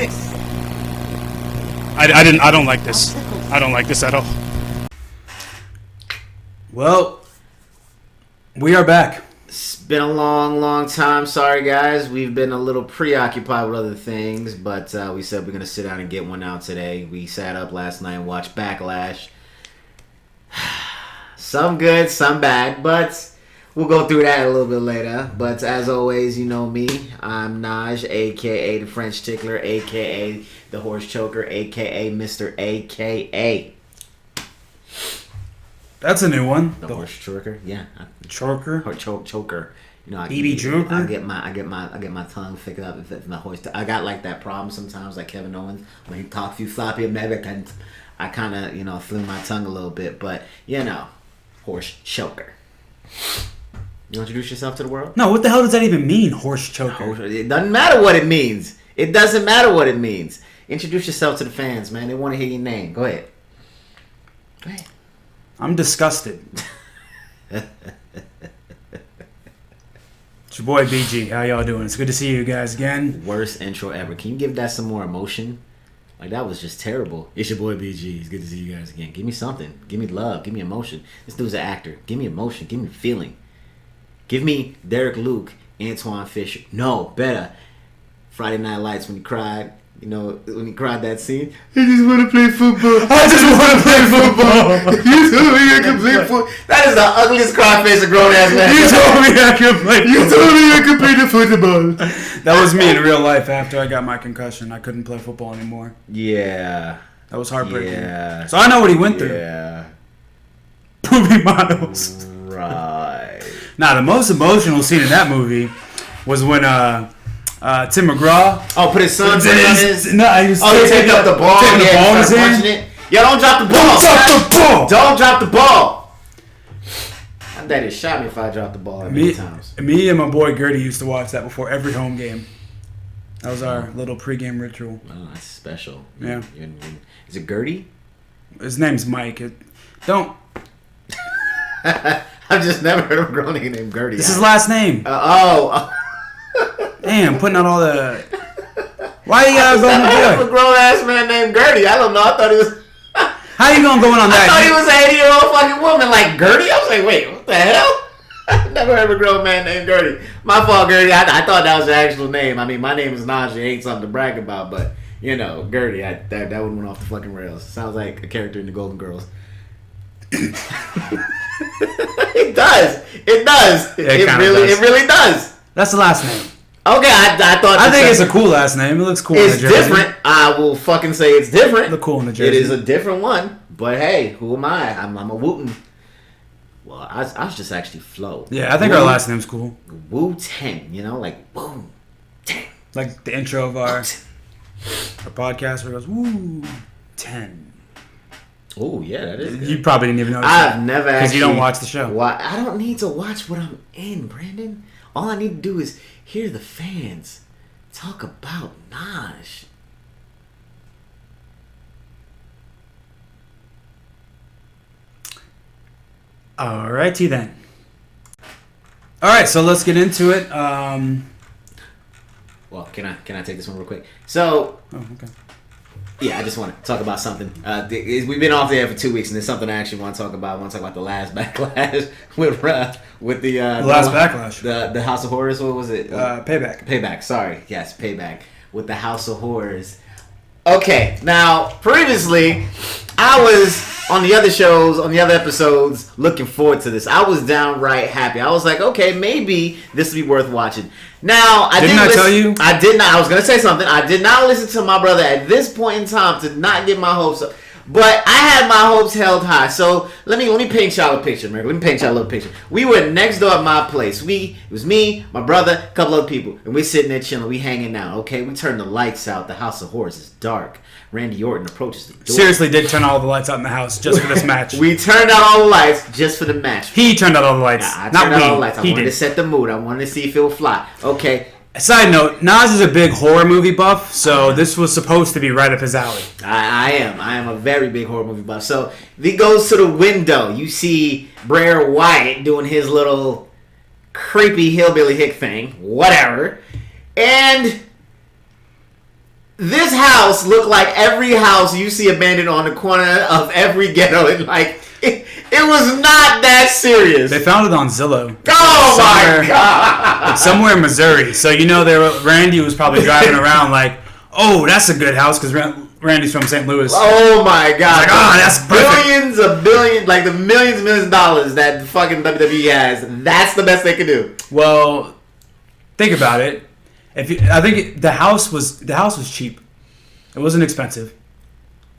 this? I don't like this. I don't like this at all. Well, we are back. It's been a long time. Sorry, guys. We've been a little preoccupied with other things, but we said we're going to sit down and get one out today. We sat up last night and watched Backlash. Some good, some bad, but we'll go through that a little bit later. But as always, you know me. I'm Naj, a.k.a. the French Tickler, a.k.a. the Horse Choker, a.k.a. Mr. A.k.a. That's a new one. The Horse Choker, yeah. Choker? Or choker. You know, BB Joker? I get my tongue figured up if my voice. I got like that problem sometimes, like Kevin Owens when he talks too sloppy American. I kind of flew my tongue a little bit, but Horse Choker. You introduce yourself to the world? No, what the hell does that even mean, horse choker? It doesn't matter what it means. It doesn't matter what it means. Introduce yourself to the fans, man. They want to hear your name. Go ahead. I'm disgusted. It's your boy BG. How y'all doing? It's good to see you guys again. Worst intro ever. Can you give that some more emotion? Like, that was just terrible. It's your boy BG. It's good to see you guys again. Give me something. Give me love. Give me emotion. This dude's an actor. Give me emotion. Give me feeling. Give me Derek Luke, Antoine Fisher. No, better. Friday Night Lights when he cried. You know, when he cried that scene. I just want to play football. I just want to play football. You told me I could play football. That is the ugliest cry face of grown ass man. You told me I could play football. You told me I could play the football. That was me in real life after I got my concussion. I couldn't play football anymore. Yeah. That was heartbreaking. Yeah. So I know what he went through. Yeah. Movie models. Right. Nah, the most emotional scene in that movie was when Tim McGraw. Oh, put his son's on his. No, he was. Oh, he take up the ball. Taking the ball in his hand. It. Yo, don't drop the ball. Don't drop the ball. My daddy shot me if I dropped the ball many times. Me and my boy Gertie used to watch that before every home game. That was our little pregame ritual. Oh, that's special. Yeah. Is it Gertie? His name's Mike. Don't. I've just never heard of a grown nigga named Gertie. This is his last name. Damn, putting out all the. Why you gotta go on the boy? A grown ass man named Gertie. I don't know. I thought he was. How you gonna go on that? I thought he was an 80-year-old fucking woman like Gertie. I was like, wait, what the hell? I never heard of a grown man named Gertie. My fault, Gertie. I thought that was the actual name. I mean, my name is Najee. It ain't something to brag about, but Gertie. That one went off the fucking rails. Sounds like a character in the Golden Girls. It does. It really does. That's the last name. Okay, I think it's a cool last name. It looks cool. It's different. I will fucking say it's different. Look cool in the jersey. It is a different one. But hey, who am I? I'm a Wooten. Well, I was just actually Flo. Yeah, I think our last name's cool. Wu-Tang, like boom, tang. Like the intro of our podcast where it goes Woo-10. Oh, yeah, that is good. You probably didn't even know. I've never actually. Because you don't watch the show. I don't need to watch what I'm in, Brandon. All I need to do is hear the fans talk about Naj. Alrighty then. Alright, so let's get into it. Well, can I take this one real quick? So. Oh, okay. Yeah, I just want to talk about something. We've been off the air for 2 weeks, and there's something I actually want to talk about. I want to talk about the last Backlash with the last Backlash, the House of Horrors. What was it? Payback. Payback. Sorry, yes, Payback with the House of Horrors. Okay, now previously, I was on the other shows, on the other episodes, looking forward to this. I was downright happy. I was like, okay, maybe this will be worth watching. Now, I didn't tell you? I did not. I was going to say something. I did not listen to my brother at this point in time to not get my hopes up. But I had my hopes held high. So let me paint y'all a picture, man. Let me paint y'all a little picture. We were next door at my place. It was me, my brother, a couple other people. And we're sitting there chilling. We hanging out, okay? We turn the lights out. The House of Horrors is dark. Randy Orton approaches the door. Seriously did turn all the lights out in the house just for this match. We turned out all the lights just for the match. He turned out all the lights. I turned out all the lights. I wanted to set the mood. I wanted to see if it would fly. Okay. Side note, Nas is a big horror movie buff, so this was supposed to be right up his alley. I am a very big horror movie buff. So he goes to the window. You see Brer Wyatt doing his little creepy hillbilly hick thing, whatever. And This house looked like every house you see abandoned on the corner of every ghetto. And like, it was not that serious. They found it on Zillow. Oh my God! It's somewhere in Missouri. So Randy was probably driving around like, oh, that's a good house because Randy's from St. Louis. Oh my God! Like, oh, that's perfect. The millions and millions of dollars that the fucking WWE has. That's the best they could do. Well, think about it. I think the house was cheap. It wasn't expensive.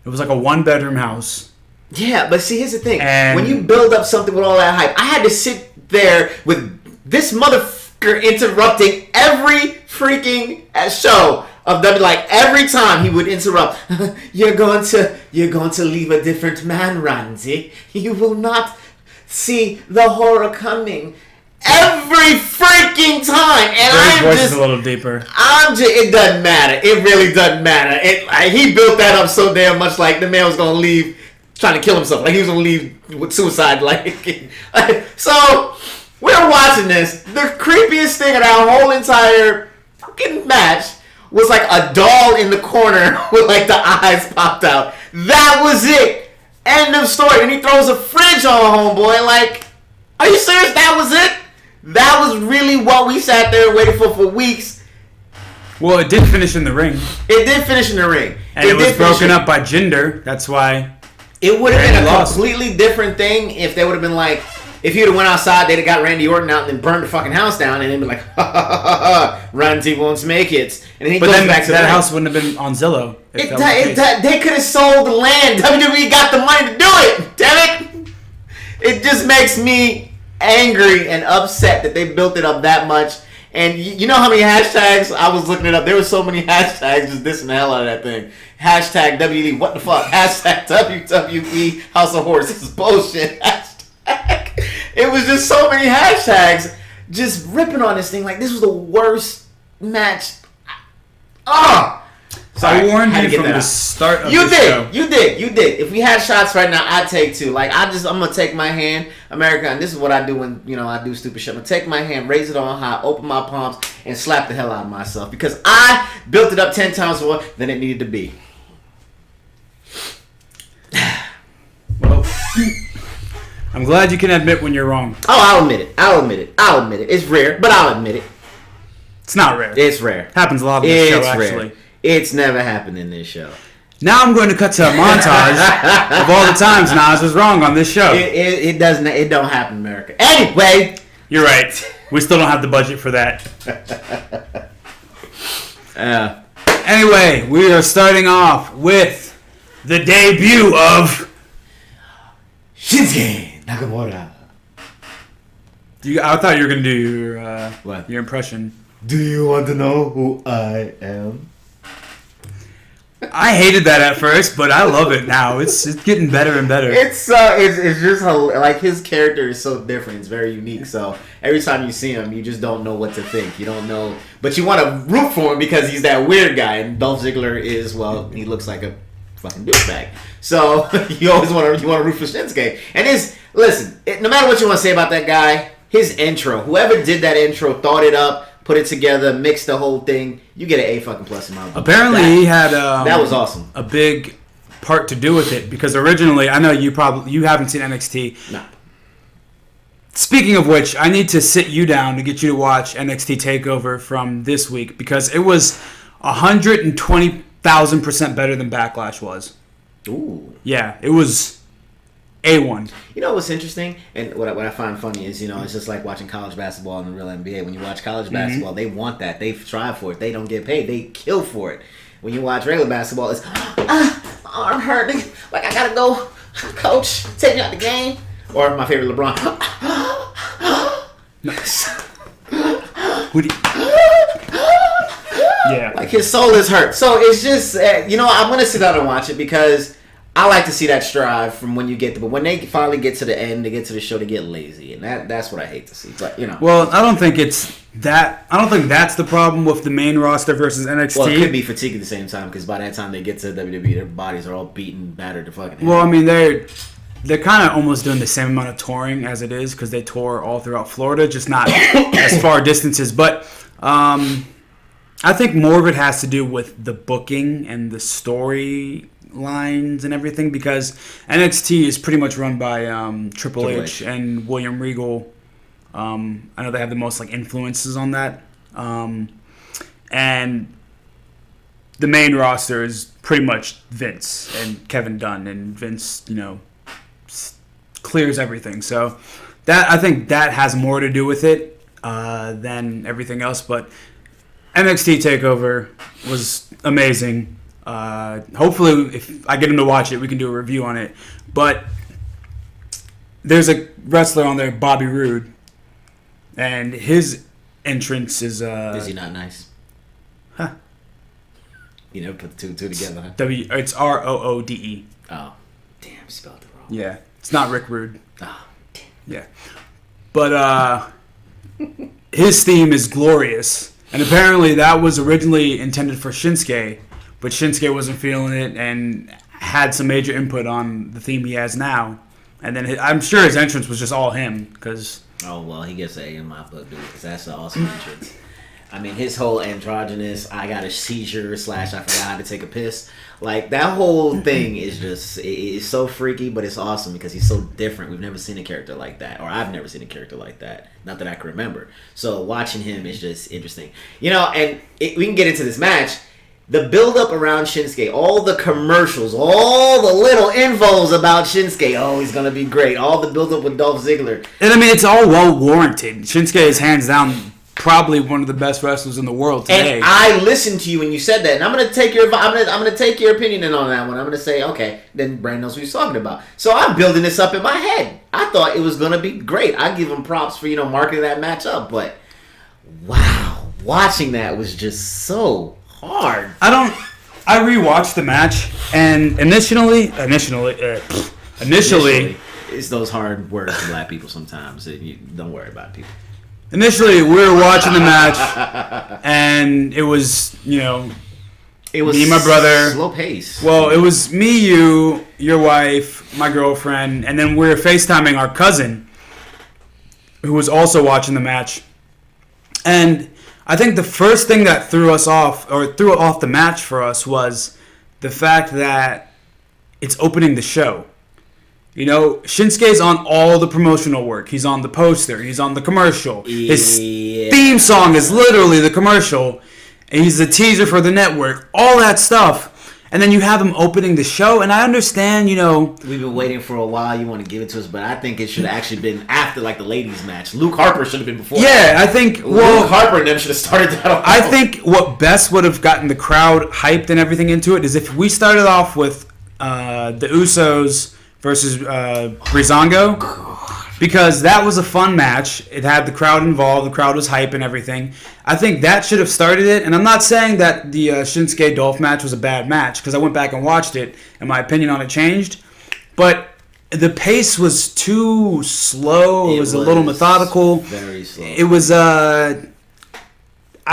It was like a 1-bedroom house. Yeah, but see, here's the thing. And when you build up something with all that hype, I had to sit there with this motherfucker interrupting every freaking show of WWE. Like every time he would interrupt, you're going to leave a different man, Randy. You will not see the horror coming. Every freaking time, and his voice is a little deeper. It doesn't matter. It really doesn't matter. He built that up so damn much. Like the man was gonna leave, trying to kill himself. Like he was gonna leave with suicide. So we're watching this. The creepiest thing of that whole entire fucking match was like a doll in the corner with like the eyes popped out. That was it. End of story. And he throws a fridge on homeboy. Like, are you serious? That was it? That was really what we sat there and waited for weeks. Well, it did finish in the ring. It did finish in the ring. And it was broken up by gender. That's why. It would have been a completely different thing if they would have been like, if you'd have went outside, they'd have got Randy Orton out and then burned the fucking house down and then be like, ha ha ha ha, Randy won't make it. And then he goes back to that house wouldn't have been on Zillow. They could have sold the land. WWE got the money to do it. Damn it. It just makes me angry and upset that they built it up that much. And you know how many hashtags? I was looking it up. There were so many hashtags just dissing the hell out of that thing. Hashtag WWE, what the fuck? Hashtag WWE House of Horrors. This is bullshit. Hashtag. It was just so many hashtags just ripping on this thing. Like, this was the worst match. Sorry, I warned you from the start of the show. You did. If we had shots right now, I'd take 2. Like, I'm going to take my hand, America, and this is what I do when, I do stupid shit. I'm going to take my hand, raise it on high, open my palms, and slap the hell out of myself. Because I built it up 10 times more than it needed to be. Well, I'm glad you can admit when you're wrong. Oh, I'll admit it. It's rare, but I'll admit it. It's not rare. It's rare. Happens a lot in this show, actually. Rare. It's never happened in this show. Now I'm going to cut to a montage of all the times Nas was wrong on this show. It doesn't. It don't happen in America. Anyway, you're right. We still don't have the budget for that. Anyway, we are starting off with the debut of Shinsuke Nakamura. I thought you were going to do your impression. Do you want to know who I am? I hated that at first, but I love it now. It's getting better and better. It's just like his character is so different. It's very unique. So every time you see him, you just don't know what to think. You don't know, but you want to root for him because he's that weird guy. And Dolph Ziggler is he looks like a fucking douchebag. So you always want to root for Shinsuke. And no matter what you want to say about that guy, his intro, whoever did that intro, thought it up. Put it together, mix the whole thing. You get an A fucking plus in my book. Apparently, he had that was awesome. A big part to do with it because originally, I know you haven't seen NXT. No. Speaking of which, I need to sit you down to get you to watch NXT Takeover from this week because it was 120,000% better than Backlash was. Ooh. Yeah, it was A1. You know what's interesting? And what I find funny is, it's just like watching college basketball in the real NBA. When you watch college basketball, they want that. They strive for it. They don't get paid. They kill for it. When you watch regular basketball, it's, my arm hurting. Like, I got to go. Coach, take me out the game. Or my favorite, LeBron. Yeah. Like, his soul is hurt. So, it's just, I'm going to sit down and watch it because I like to see that strive from when you get to, but when they finally get to the end, they get to the show, they get lazy, and that's what I hate to see. But well, I don't think it's that. I don't think that's the problem with the main roster versus NXT. Well, it could be fatigue at the same time because by that time they get to WWE, their bodies are all beaten, battered to fucking hell. Well, I mean they're kind of almost doing the same amount of touring as it is because they tour all throughout Florida, just not as far distances. But I think more of it has to do with the booking and the story lines and everything, because NXT is pretty much run by Triple H and William Regal. I know they have the most like influences on that, and the main roster is pretty much Vince and Kevin Dunn, and Vince, clears everything. So that, I think that has more to do with it than everything else. But NXT TakeOver was amazing. Hopefully, if I get him to watch it, we can do a review on it. But there's a wrestler on there, Bobby Roode, and his entrance is... Is he not nice? Huh. You never put the two together, huh? It's Roode. Oh, damn, spelled it wrong. Yeah, it's not Rick Rude. Oh, damn. Yeah. But his theme is glorious. And apparently that was originally intended for Shinsuke, but Shinsuke wasn't feeling it and had some major input on the theme he has now. And then I'm sure his entrance was just all him, because... Oh, well, he gets an A in my book, dude, because that's an awesome entrance. I mean, his whole androgynous, I got a seizure / I forgot how to take a piss. Like, that whole thing is just, it's so freaky, but it's awesome because he's so different. We've never seen a character like that, or I've never seen a character like that. Not that I can remember. So watching him is just interesting. And we can get into this match. The build-up around Shinsuke, all the commercials, all the little infos about Shinsuke. Oh, he's going to be great. All the build-up with Dolph Ziggler. And I mean, it's all well-warranted. Shinsuke is hands down probably one of the best wrestlers in the world today. And I listened to you when you said that, and I'm gonna take your opinion in on that one. I'm gonna say, okay, then Brandon knows what he's talking about. So I'm building this up in my head. I thought it was gonna be great. I give him props for marking that match up, but wow, watching that was just so hard. I rewatched the match, and initially, it's those hard words for black people sometimes. Don't worry about people. Initially, we were watching the match, and it was, it was me and my brother. Slow pace. Well, it was me, you, your wife, my girlfriend, and then we were FaceTiming our cousin, who was also watching the match. And I think the first thing that threw off the match for us was the fact that it's opening the show. Shinsuke's on all the promotional work. He's on the poster. He's on the commercial. His theme song is literally the commercial. And he's the teaser for the network. All that stuff. And then you have him opening the show. And I understand, We've been waiting for a while. You want to give it to us. But I think it should have actually been after, the ladies' match. Luke Harper should have been before. Yeah, I think... Luke Harper and them should have started that off. I think what best would have gotten the crowd hyped and everything into it is if we started off with the Usos versus Breezango, because that was a fun match. It had the crowd involved. The crowd was hype and everything. I think that should have started it. And I'm not saying that the Shinsuke Dolph match was a bad match, because I went back and watched it, and my opinion on it changed. But the pace was too slow. It was a little methodical. Very slow. It was... I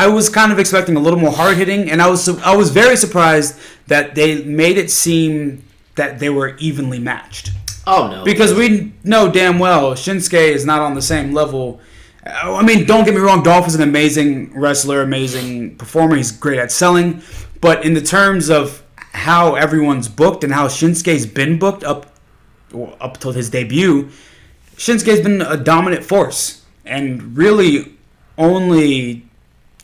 was kind of expecting a little more hard-hitting, and I was very surprised that they made it seem that they were evenly matched. Oh, no. Because we know damn well Shinsuke is not on the same level. I mean, don't get me wrong, Dolph is an amazing wrestler, amazing performer. He's great at selling. But in the terms of how everyone's booked and how Shinsuke's been booked up till his debut, Shinsuke's been a dominant force and really only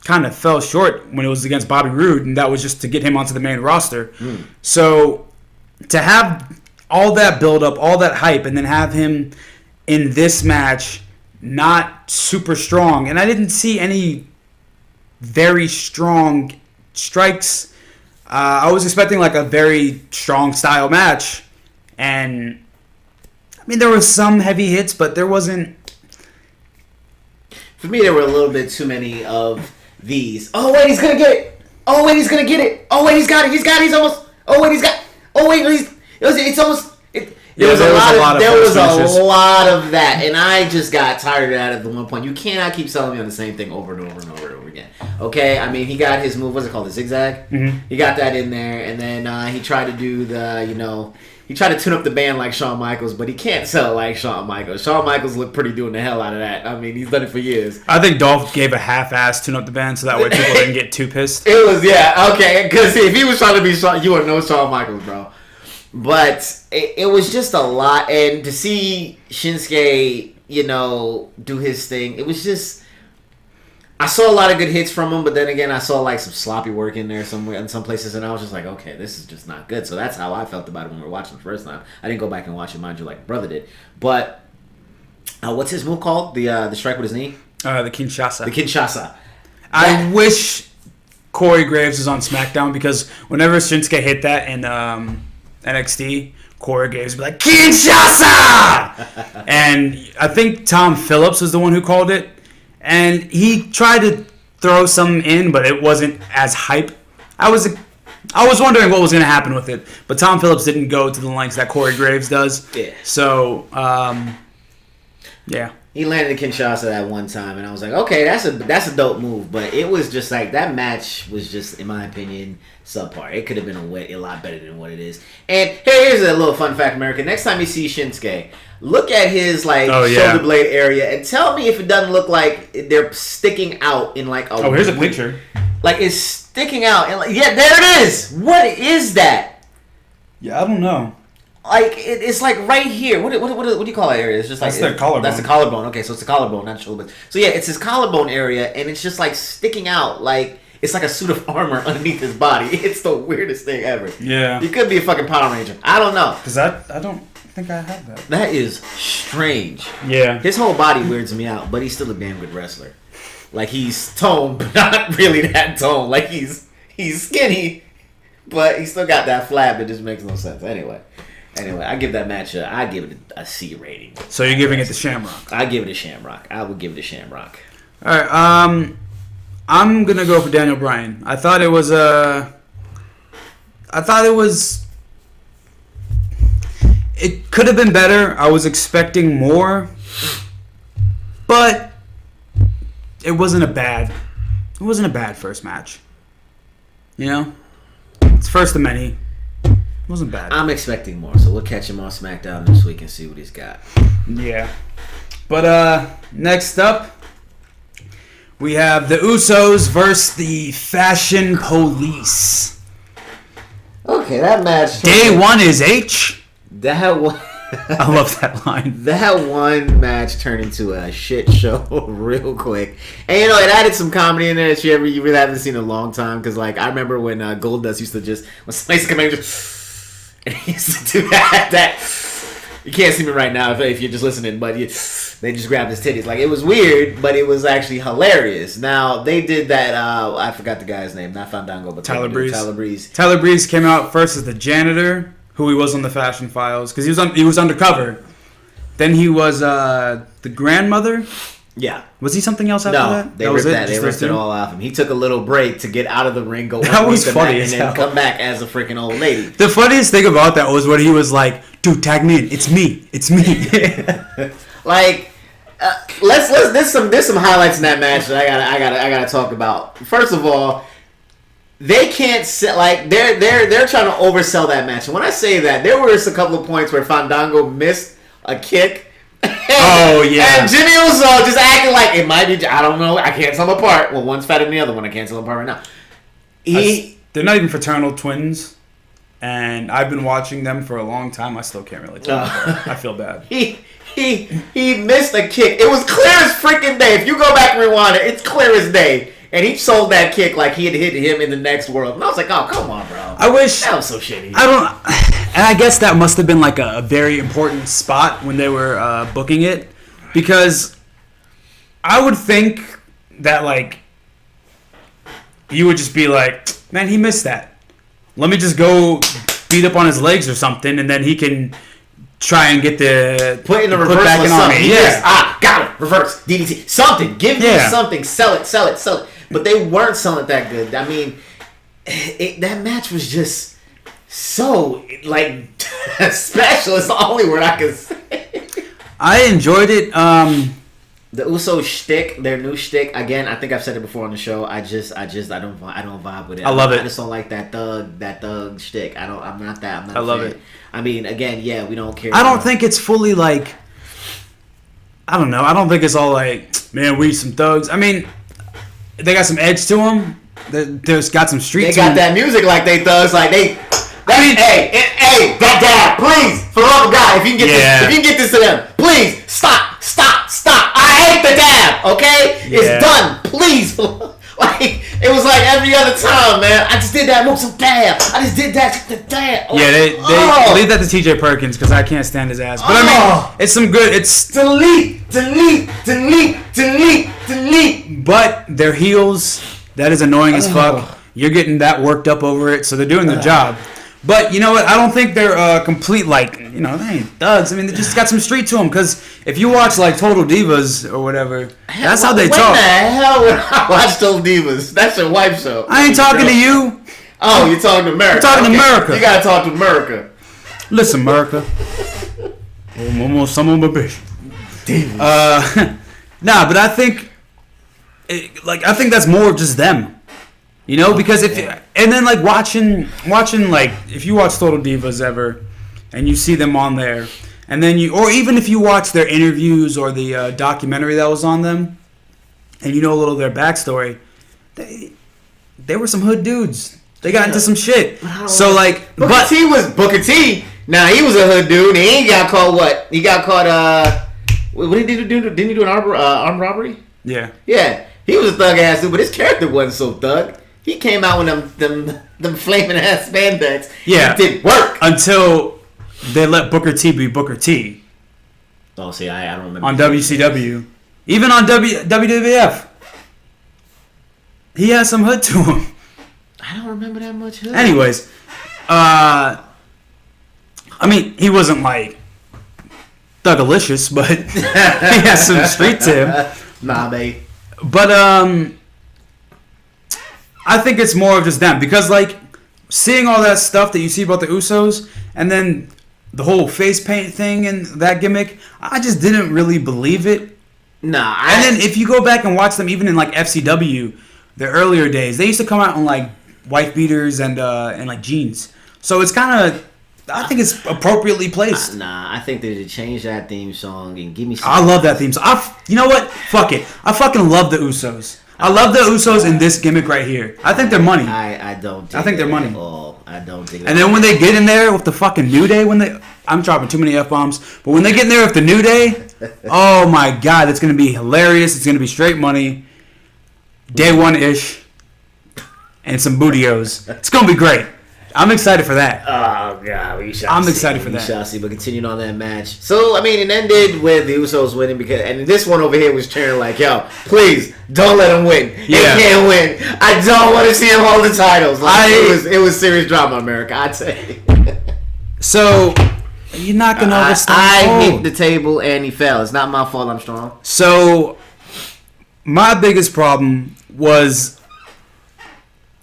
kind of fell short when it was against Bobby Roode, and that was just to get him onto the main roster. So to have all that build up, all that hype, and then have him in this match not super strong, and I didn't see any very strong strikes. I was expecting a very strong style match, and I mean there were some heavy hits, but there wasn't. For me, there were a little bit too many of these. Oh wait, he's gonna get it. Oh wait, he's gonna get it. Oh wait, he's got it. He's almost. Oh wait, he's got. Oh wait, it's almost. There was a lot of that, and I just got tired of that at the one point. You cannot keep telling me on the same thing over and over and over and over again. Okay, I mean he got his move. What's it called? The zigzag. Mm-hmm. He got that in there, and then he tried to do the He tried to tune up the band like Shawn Michaels, but he can't sell it like Shawn Michaels. Shawn Michaels looked pretty doing the hell out of that. I mean, he's done it for years. I think Dolph gave a half-ass tune up the band so that way people didn't get too pissed. It was, yeah, okay. Because if he was trying to be Shawn, you wouldn't know Shawn Michaels, bro. But it was just a lot. And to see Shinsuke, do his thing, it was just... I saw a lot of good hits from him, but then again, I saw like some sloppy work in there somewhere in some places, and I was just like, okay, this is just not good. So that's how I felt about it when we were watching the first time. I didn't go back and watch it, mind you, like brother did. But what's his move called? The strike with his knee? The Kinshasa. The Kinshasa. I wish Corey Graves was on SmackDown because whenever Shinsuke hit that in NXT, Corey Graves would be like, Kinshasa! And I think Tom Phillips was the one who called it. And he tried to throw some in, but it wasn't as hype. I was wondering what was going to happen with it, but Tom Phillips didn't go to the lengths that Corey Graves does. Yeah. So, yeah. He landed a Kinshasa that one time, and I was like, okay, that's a dope move. But it was just like that match was just, in my opinion, subpar. It could have been a lot better than what it is. And here's a little fun fact, America. Next time you see Shinsuke, look at his shoulder blade area and tell me if it doesn't look like they're sticking out in like a. Oh, here's a picture. Like it's sticking out, and yeah, there it is. What is that? Yeah, I don't know. Like it's like right here. What do you call that area? It's just like that's the collarbone. That's the collarbone. Okay, so it's the collarbone, not shoulder blade. So yeah, it's his collarbone area, and it's just like sticking out. Like it's like a suit of armor underneath his body. It's the weirdest thing ever. Yeah, he could be a fucking Power Ranger. I don't know. Because I don't think I have that. That is strange. Yeah, his whole body weirds me out, but he's still a damn good wrestler. Like he's toned, but not really that toned. Like he's skinny, but he still got that flab that just makes no sense. Anyway, I give that match I give it a C rating. So you're giving it the Shamrock? I give it a Shamrock. I would give it a Shamrock. All right. I'm gonna go for Daniel Bryan. I thought it was It could have been better. I was expecting more, but it wasn't a bad first match. It's first of many. It wasn't bad. I'm expecting more, so we'll catch him on SmackDown this week and see what he's got. Yeah. But next up, we have the Usos versus the Fashion Police. Okay, that match. Day one is H. That one. I love that line. That one match turned into a shit show real quick. And it added some comedy in there that you really haven't seen in a long time. Because I remember when Goldust used to when somebody's coming in, and he used to do that. You can't see me right now if you're just listening, but they just grabbed his titties. Like, it was weird, but it was actually hilarious. Now, they did that, I forgot the guy's name, not Fandango, but Tyler Breeze. Tyler Breeze. Tyler Breeze came out first as the janitor, who he was on the Fashion Files, because he was undercover. Then he was the grandmother. Yeah. Was he something else after that? They ripped it all off him. He took a little break to get out of the ring, go that was funny as hell. And then come back as a freaking old lady. The funniest thing about that was when he was like, "Dude, tag me in. It's me. It's me." There's some highlights in that match that I gotta talk about. First of all, they can't they're trying to oversell that match. And when I say that, there were just a couple of points where Fandango missed a kick. Oh yeah, and Jimmy Uso just acting like it might be. I don't know. I can't tell them apart. Well, one's fatter than the other one. I can't tell them apart right now. They're not even fraternal twins, and I've been watching them for a long time. I still can't really tell them apart. I feel bad. He missed a kick. It was clear as freaking day. If you go back and rewind it, it's clear as day. And he sold that kick like he had hit him in the next world. And I was like, oh, come on, bro. I wish... That was so shitty. And I guess that must have been like a very important spot when they were booking it. Because I would think that, you would just be like, man, he missed that. Let me just go beat up on his legs or something, and then he can try and get put in the reversal back in on me. Yeah. Got it. Reverse. DDT. Something. Give me something. Sell it. But they weren't selling it that good. I mean, that match was just so, special. It's the only word I can say. I enjoyed it. The Usos shtick, their new shtick. Again, I think I've said it before on the show. I don't vibe with it. I love it. I just don't like that thug shtick. I'm not that. I'm not. I love it. I mean, again, yeah, we don't care. I don't think it's fully like. I don't know. I don't think it's all like, man, we some thugs. I mean, they got some edge to them. There's got some street. They to got them. that music like they thugs, like they. Hey, that dad, please, for the love of God, if you can get this to them, please stop. I hate the dab. Okay, it's done. Please, like it was like every other time, man. I just did that move some dab. I just did that the dab. Yeah, they leave that to TJ Perkins because I can't stand his ass. But I mean, it's some good. It's delete. But their heels, that is annoying as fuck. You're getting that worked up over it, so they're doing their job. But you know what? I don't think they're complete, like, you know, they ain't thugs. I mean, they just got some street to them. Because if you watch, like, Total Divas or whatever, that's how they talk. When the hell would I watch Total Divas? That's your wife show. I ain't talking to you. Oh, you're talking to America. I'm talking to America. You got to talk to America. Listen, America. Some of my bitch. Nah, but I think, I think that's more of just them. You know, because and then like watching like if you watch Total Divas ever, and you see them on there, and then or even if you watch their interviews or the documentary that was on them, and you know a little of their backstory, they were some hood dudes. They got into some shit. So like, Booker T was Booker T. Now he was a hood dude, and he got caught. What? He got caught. What did he do? Didn't he do an armed robbery? Yeah. Yeah, he was a thug ass dude, but his character wasn't so thug. He came out with them flaming ass spandex. Yeah. It did work. Until they let Booker T be Booker T. Oh, see, I don't remember. On WCW. Even on WWF. He has some hood to him. I don't remember that much hood. Anyways. I mean, he wasn't like thugalicious, but he has some street to him. Nah, babe. But, I think it's more of just them because, like, seeing all that stuff that you see about the Usos and then the whole face paint thing and that gimmick, I just didn't really believe it. Nah. And then if you go back and watch them, even in like FCW, the earlier days, they used to come out in like wife beaters and like jeans. So it's kind of, I think it's appropriately placed. Nah, I think they should change that theme song and give me something. I love that theme song. You know what? Fuck it. I fucking love the Usos. I love the Usos in this gimmick right here. I think they're money. I don't. I think they're money. I don't think. And then when they get in there with the fucking New Day, I'm dropping too many F-bombs, but when they get in there with the New Day, oh my God, it's gonna be hilarious. It's gonna be straight money, day one-ish, and some bootios. It's gonna be great. I'm excited for that. Oh God, we shall. I'm excited for that. We shall see. But continuing on that match, so I mean, it ended with the Usos winning and this one over here was cheering like, "Yo, please don't let him win. He can't win. I don't want to see him hold the titles." Like, it was serious drama, America. I tell you. So you're not gonna understand. I hit the table and he fell. It's not my fault. I'm strong. So my biggest problem was.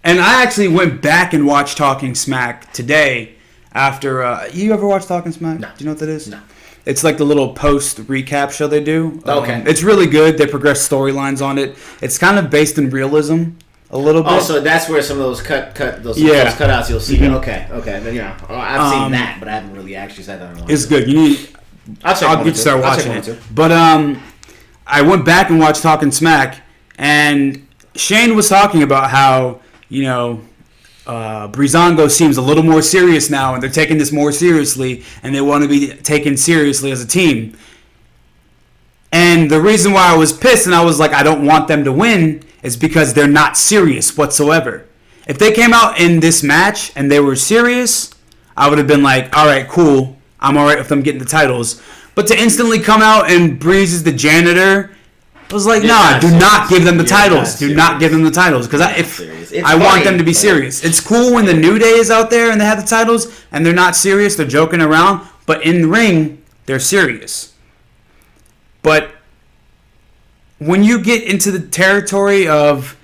And I actually went back and watched Talking Smack today after... you ever watch Talking Smack? No. Do you know what that is? No. It's like the little post-recap show they do. Okay. It's really good. They progress storylines on it. It's kind of based in realism a little bit. Oh, so that's where some of those those cutouts you'll see. Mm-hmm. Okay. Then, yeah. I've seen that, but I haven't really actually sat down and watched it. It's good. You need... I'll get you started watching it. But I went back and watched Talking Smack, and Shane was talking about how... You know, Breezango seems a little more serious now, and they're taking this more seriously, and they want to be taken seriously as a team. And the reason why I was pissed and I was like, I don't want them to win, is because they're not serious whatsoever. If they came out in this match and they were serious, I would have been like, all right, cool. I'm all right with them getting the titles. But to instantly come out and Breeze is the janitor... I was like, nah, do not give them the titles. Do not give them the titles. Because I want them to be serious. It's cool when the New Day is out there and they have the titles and they're not serious. They're joking around. But in the ring, they're serious. But when you get into the territory of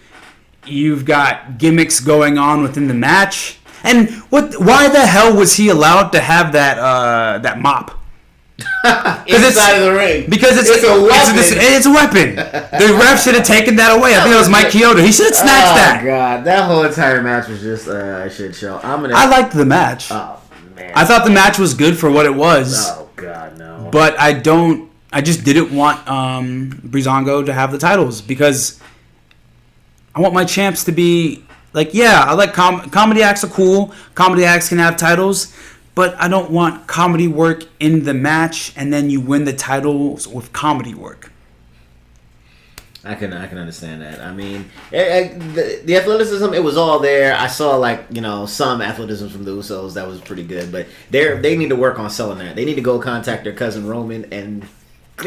you've got gimmicks going on within the match. And why the hell was he allowed to have that mop? Inside of the ring. Because it's a weapon. It's a weapon. The ref should have taken that away. I think it was Mike Chioda. He should have snatched that. Oh god, that whole entire match was just a shit show. I liked the match. Oh man. I thought the match was good for what it was. Oh god, no. But I just didn't want Breezango to have the titles because I want my champs to be like, yeah, I like comedy acts are cool. Comedy acts can have titles. But I don't want comedy work in the match, and then you win the titles with comedy work. I can understand that. I mean, the athleticism, it was all there. I saw some athleticism from the Usos that was pretty good, but they need to work on selling that. They need to go contact their cousin Roman and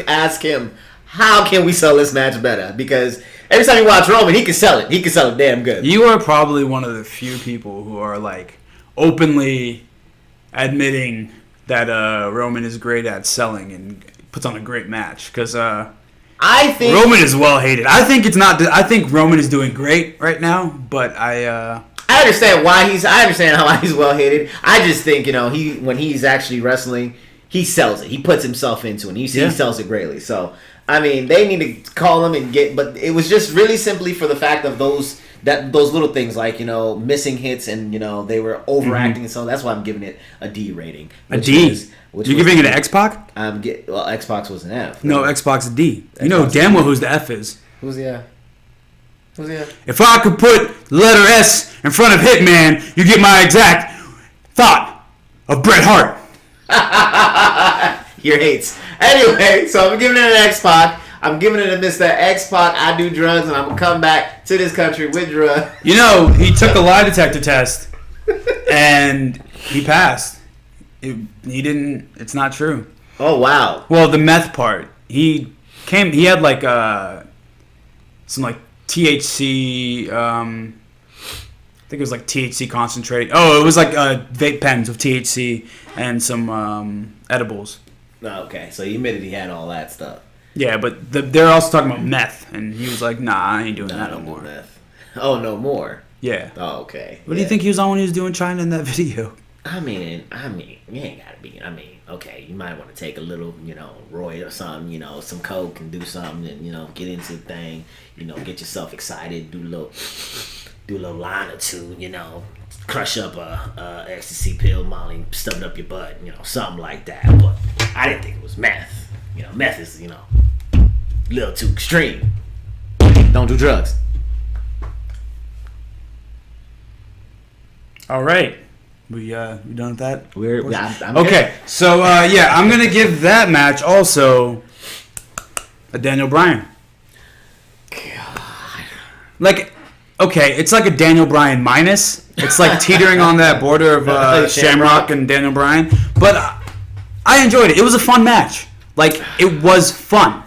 ask him, how can we sell this match better? Because every time you watch Roman, he can sell it. He can sell it damn good. You are probably one of the few people who are openly admitting that Roman is great at selling and puts on a great match because I think Roman is well hated. I think Roman is doing great right now, but I understand why he's well hated. I just think when he's actually wrestling, he sells it. He puts himself into it. He sells it greatly. So I mean, they need to call him and but it was just really simply for the fact of those little things missing hits and they were overacting and so that's why I'm giving it a D rating. A D. You're giving it an X-Pac? X-Pac was an F. No, X-Pac's a D. You know damn well who's the F is. Who's the F? If I could put the letter S in front of Hitman, you get my exact thought of Bret Hart. Your hates. Anyway, so I'm giving it an X-Pac. I'm giving it a Mr. X-Pac. I do drugs, and I'm going to come back to this country with drugs. He took a lie detector test, and he passed. He didn't. It's not true. Oh, wow. Well, the meth part. He had some THC, I think it was THC concentrate. Oh, it was vape pens with THC and some edibles. Oh, okay, so he admitted he had all that stuff. Yeah, but they're also talking about meth, and he was like, "Nah, I ain't doing that no more." Meth. Oh, no more. Yeah. Oh, okay. What do you think he was on when he was doing China in that video? I mean, you ain't gotta be. I mean, okay, you might want to take a little, Roy or something, some coke and do something, and get into the thing, get yourself excited, do a little line or two, crush up a ecstasy pill, Molly, stuff it up your butt, something like that. But I didn't think it was meth. Meth is, a little too extreme. Don't do drugs. All right. We done with that? I'm okay. good. So, I'm going to give that match also a Daniel Bryan. God. It's like a Daniel Bryan minus. It's teetering on that border of Shamrock and Daniel Bryan. But I enjoyed it. It was a fun match. It was fun.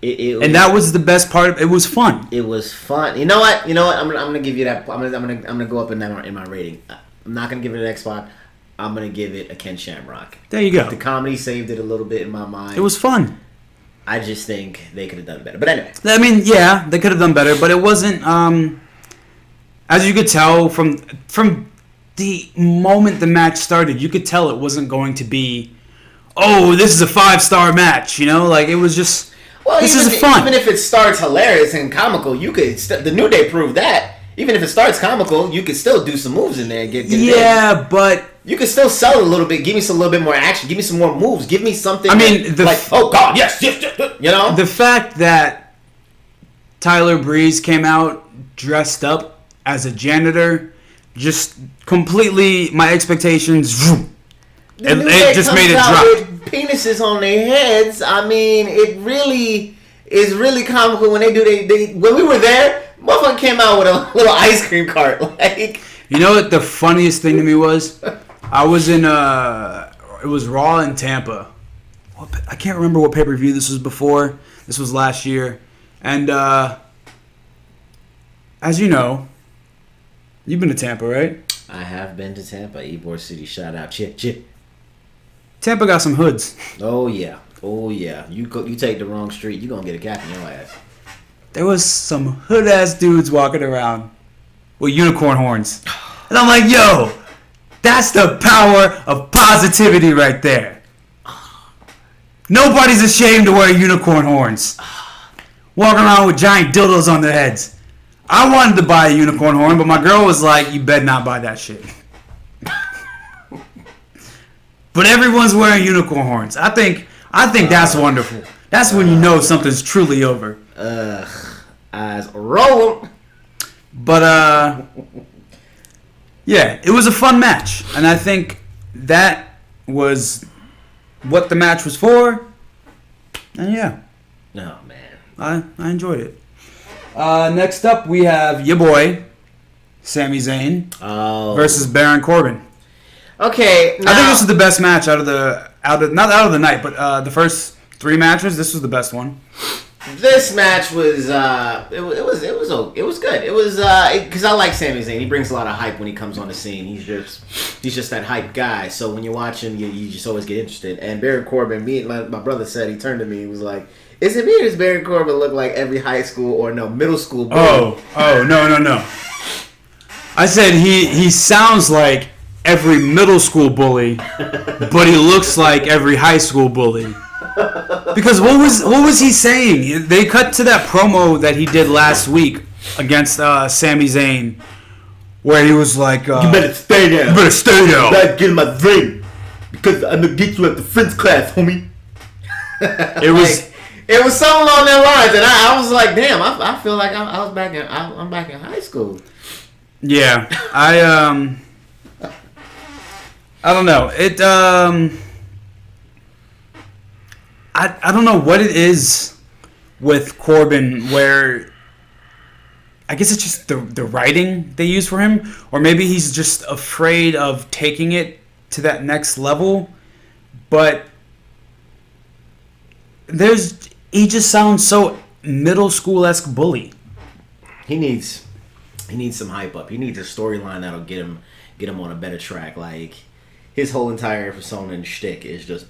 And that was the best part. It was fun. It was fun. You know what? I'm gonna give you that. I'm gonna go up in my rating. I'm not gonna give it an X-Pac. I'm gonna give it a Ken Shamrock. There you go. The comedy saved it a little bit in my mind. It was fun. I just think they could have done better. But anyway. I mean, yeah, they could have done better, but it wasn't. As you could tell from the moment the match started, you could tell it wasn't going to be. Oh, this is a 5-star match, it was just. Well, this is fun. Even if it starts hilarious and comical, you could. The New Day proved that. Even if it starts comical, you could still do some moves in there and get yeah, in. But you could still sell it a little bit. Give me a little bit more action. Give me some more moves. Give me something. I mean, oh God, yes, the fact that Tyler Breeze came out dressed up as a janitor, just completely my expectations. It just made it drop. With penises on their heads. I mean, it really is really comical when they do. They when we were there, motherfucker came out with a little ice cream cart. You know what the funniest thing to me was? I was in it was Raw in Tampa. I can't remember what pay-per-view this was before. This was last year, and as you know, you've been to Tampa, right? I have been to Tampa, Ybor City. Shout out, chip. Tampa got some hoods. Oh yeah. You take the wrong street, you gonna get a cap in your ass. There was some hood ass dudes walking around with unicorn horns, and I'm like, yo, that's the power of positivity right there. Nobody's ashamed to wear unicorn horns. Walking around with giant dildos on their heads. I wanted to buy a unicorn horn, but my girl was like, you better not buy that shit. But everyone's wearing unicorn horns. I think that's wonderful. That's when you know something's truly over. Eyes roll. But yeah, it was a fun match, and I think that was what the match was for. And yeah, Oh man. I enjoyed it. Next up, we have your boy, Sami Zayn, versus Baron Corbin. Okay, now, I think this is the best match out of not out of the night, but the first 3 matches. This was the best one. This match was it was good. It was because I like Sami Zayn. He brings a lot of hype when he comes on the scene. He's just that hype guy. So when you're watching, you just always get interested. And Baron Corbin, my brother said, he turned to me, he was like, "Is it me or does Baron Corbin look like every high school or no middle school boy?" Oh no. I said he sounds like every middle school bully, but he looks like every high school bully. Because what was he saying? They cut to that promo that he did last week against Sami Zayn, where he was like, "You better stay there. You better stay there. You better get in my ring because I'm gonna get you at the French class, homie." It was something along that lines, and I was like, "Damn, I feel like I'm back in high school." Yeah, I don't know. I don't know what it is with Corbin where I guess it's just the writing they use for him, or maybe he's just afraid of taking it to that next level. But he just sounds so middle school-esque bully. He needs some hype up. He needs a storyline that'll get him on a better track. Like his whole entire persona and shtick is just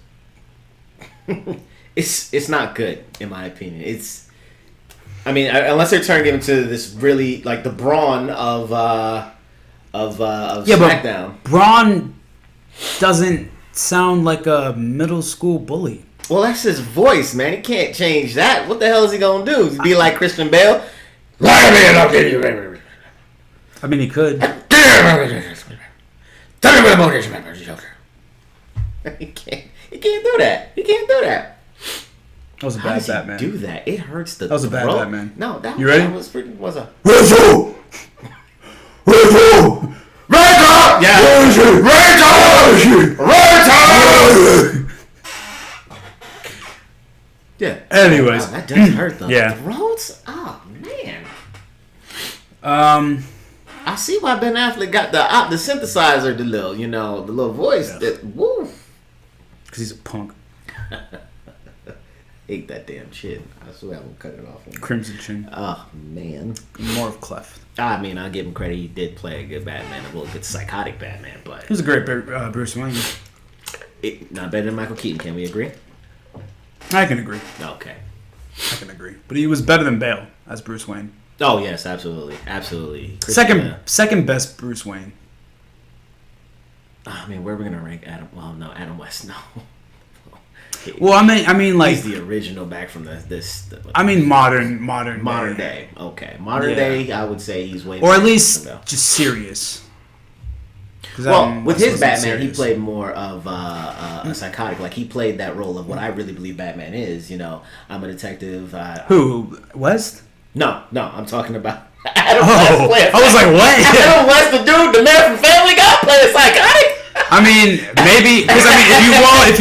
it's not good in my opinion. Unless they're turning him into this really like the Braun of SmackDown. But Braun doesn't sound like a middle school bully. Well, that's his voice, man. He can't change that. What the hell is he gonna do? Be like Christian Bale? I mean, he could. He can't do that. He can't do that. That was a bad Batman. Do that? It hurts the. That was a bad throat. Batman. No, that you ready? Was a. Rachel! Yeah. Rachel! Yeah. Anyways, wow, that does hurt the yeah. throats. Oh man. I see why Ben Affleck got the synthesizer, the little voice. Yeah. That woo. Because he's a punk. Hate that damn chin. I swear I will cut it off. Crimson Chin. Oh man. More of Cleft. I mean, I'll give him credit. He did play a good Batman, a good psychotic Batman, but he was a great Bruce Wayne. Not better than Michael Keaton. Can we agree? I can agree. Okay. I can agree. But he was better than Bale as Bruce Wayne. Oh yes, absolutely. Second best Bruce Wayne. I mean, where are we gonna rank Adam? Well, no, Adam West, no. Well, I mean, like he's the original back from this. Modern day. Okay, modern day. I would say he's way. Or at least just serious. Well, with his Batman, he played more of a psychotic. Like he played that role of what I really believe Batman is. I'm a detective. Who West? No, I'm talking about Adam West. I was like, what? Adam West, the man from Family Guy, playing psychotic. I mean, maybe because if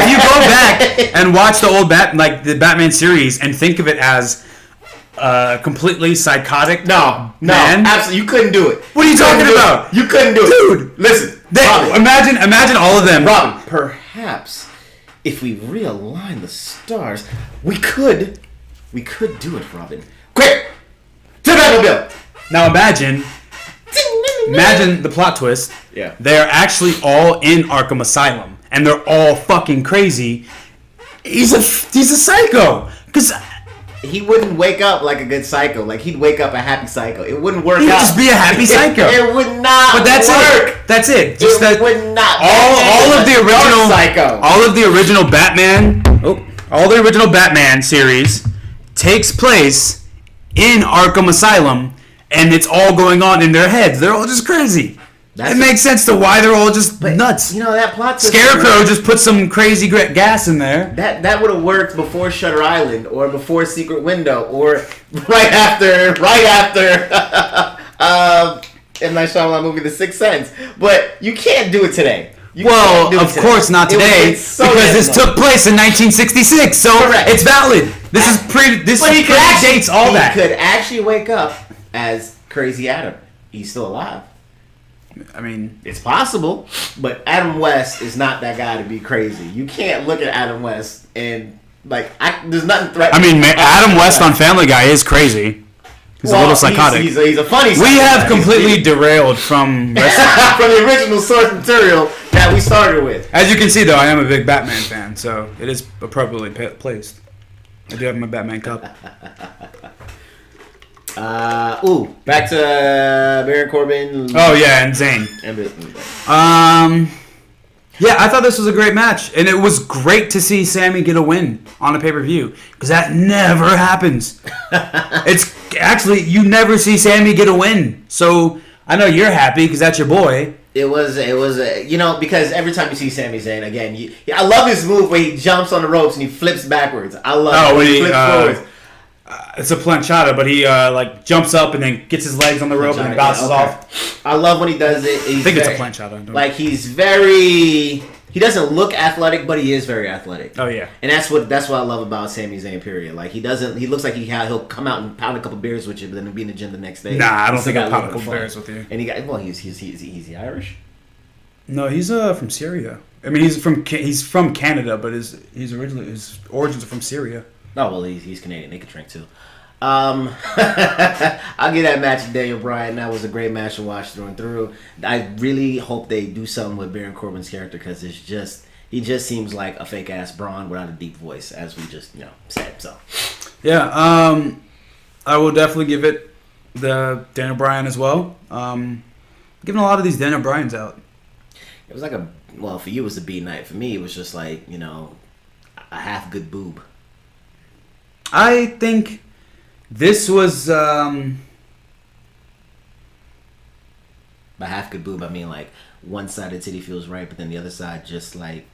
you go back and watch the old the Batman series and think of it as completely psychotic, man, absolutely, you couldn't do it. What are you talking about? You couldn't do it, dude. Listen, imagine all of them, Robbie. Perhaps if we realign the stars, we could do it, Robin. Quick, to the Batmobile. Now imagine the plot twist. Yeah. They're actually all in Arkham Asylum, and they're all fucking crazy. He's a psycho. Because he wouldn't wake up like a good psycho. Like he'd wake up a happy psycho. It wouldn't work He'd out. just be a happy psycho. It would not. But that's work. it. That's it. Just It would not. all of the original psycho. All of the original Batman. All the original Batman series takes place in Arkham Asylum, and it's all going on in their heads. They're all just crazy. It makes sense to why they're all just nuts. You know that plot system, Scarecrow just put some crazy gas in there. That would have worked before Shutter Island or before Secret Window or right after M. Night Shyamalan movie The Sixth Sense. But you can't do it today. Of course not today, because this took place in 1966, so it's valid. This predates all that. He could actually wake up as Crazy Adam. He's still alive. I mean, it's possible, but Adam West is not that guy to be crazy. You can't look at Adam West and there's nothing threatening. I mean, Adam West on Family Guy is crazy. He's a little psychotic. He's a funny. We have completely derailed from from the original source material that we started with. As you can see, though, I am a big Batman fan, so it is appropriately placed. I do have my Batman cup. Back to Baron Corbin. Oh yeah, and Zayn. Yeah, I thought this was a great match, and it was great to see Sammy get a win on a pay-per-view because that never happens. It's actually you never see Sammy get a win, so I know you're happy because that's your boy. It was because every time you see Sami Zayn again, I love his move where he jumps on the ropes and he flips backwards. I love when he flips forwards. It's a planchada, but he jumps up and then gets his legs on the rope and bounces off. I love when he does it. I think it's a planchada. He doesn't look athletic, but he is very athletic. Oh yeah, and that's what I love about Sami Zayn. Period. Like he looks like he'll come out and pound a couple beers with you, but then he'll be in the gym the next day. Nah, I don't think I'll pound a couple beers with you. And he's Irish. No, he's from Syria. I mean, he's from Canada, but his origins are from Syria. Oh well, he's Canadian. They could drink too. I'll give that match to Daniel Bryan. That was a great match to watch through and through. I really hope they do something with Baron Corbin's character because he just seems like a fake ass Braun without a deep voice, as we just said. So yeah, I will definitely give it the Daniel Bryan as well. Giving a lot of these Daniel Bryans out. It was like for you it was a B night. For me it was just like a half good boob. I think this was by half good boob I mean like one side of the titty feels right, but then the other side just like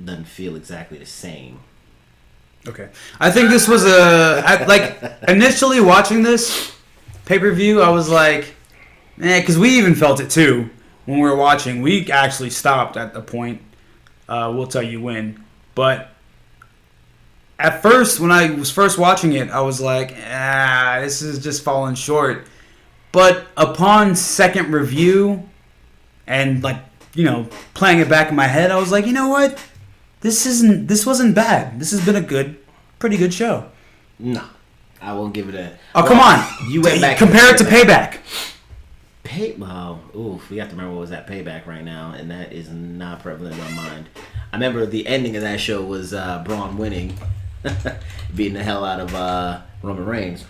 doesn't feel exactly the same. Okay, I think this was initially watching this pay-per-view I was like, because we even felt it too when we were watching. We actually stopped at the point. We'll tell you when, but. At first, when I was first watching it, I was like, this is just falling short. But upon second review and playing it back in my head, I was like, you know what? This wasn't bad. This has been a pretty good show. No. I won't give it a come on. You went back. Compare it to Payback. We have to remember what was that Payback right now, and that is not prevalent in my mind. I remember the ending of that show was Braun winning. Beating the hell out of Roman Reigns.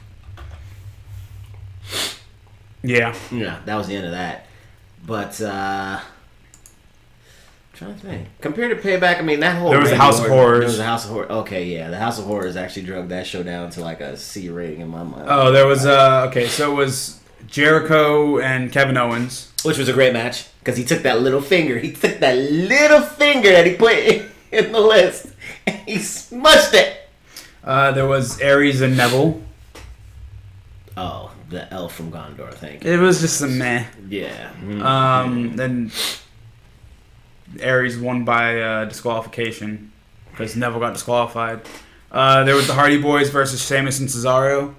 Yeah, that was the end of that. But I'm trying to think. Compared to Payback, I mean that whole there was a House of Horrors. There was a House of Horrors. Okay, yeah, the House of Horrors actually drug that show down to like a C rating in my mind. Oh, there was so it was Jericho and Kevin Owens, which was a great match because he took that little finger. He took that little finger that he put in the list and he smushed it. There was Aries and Neville. Oh, the elf from Gondor, I think. It was just a meh. Yeah. Then Aries won by disqualification because Neville got disqualified. There was the Hardy Boys versus Sheamus and Cesaro,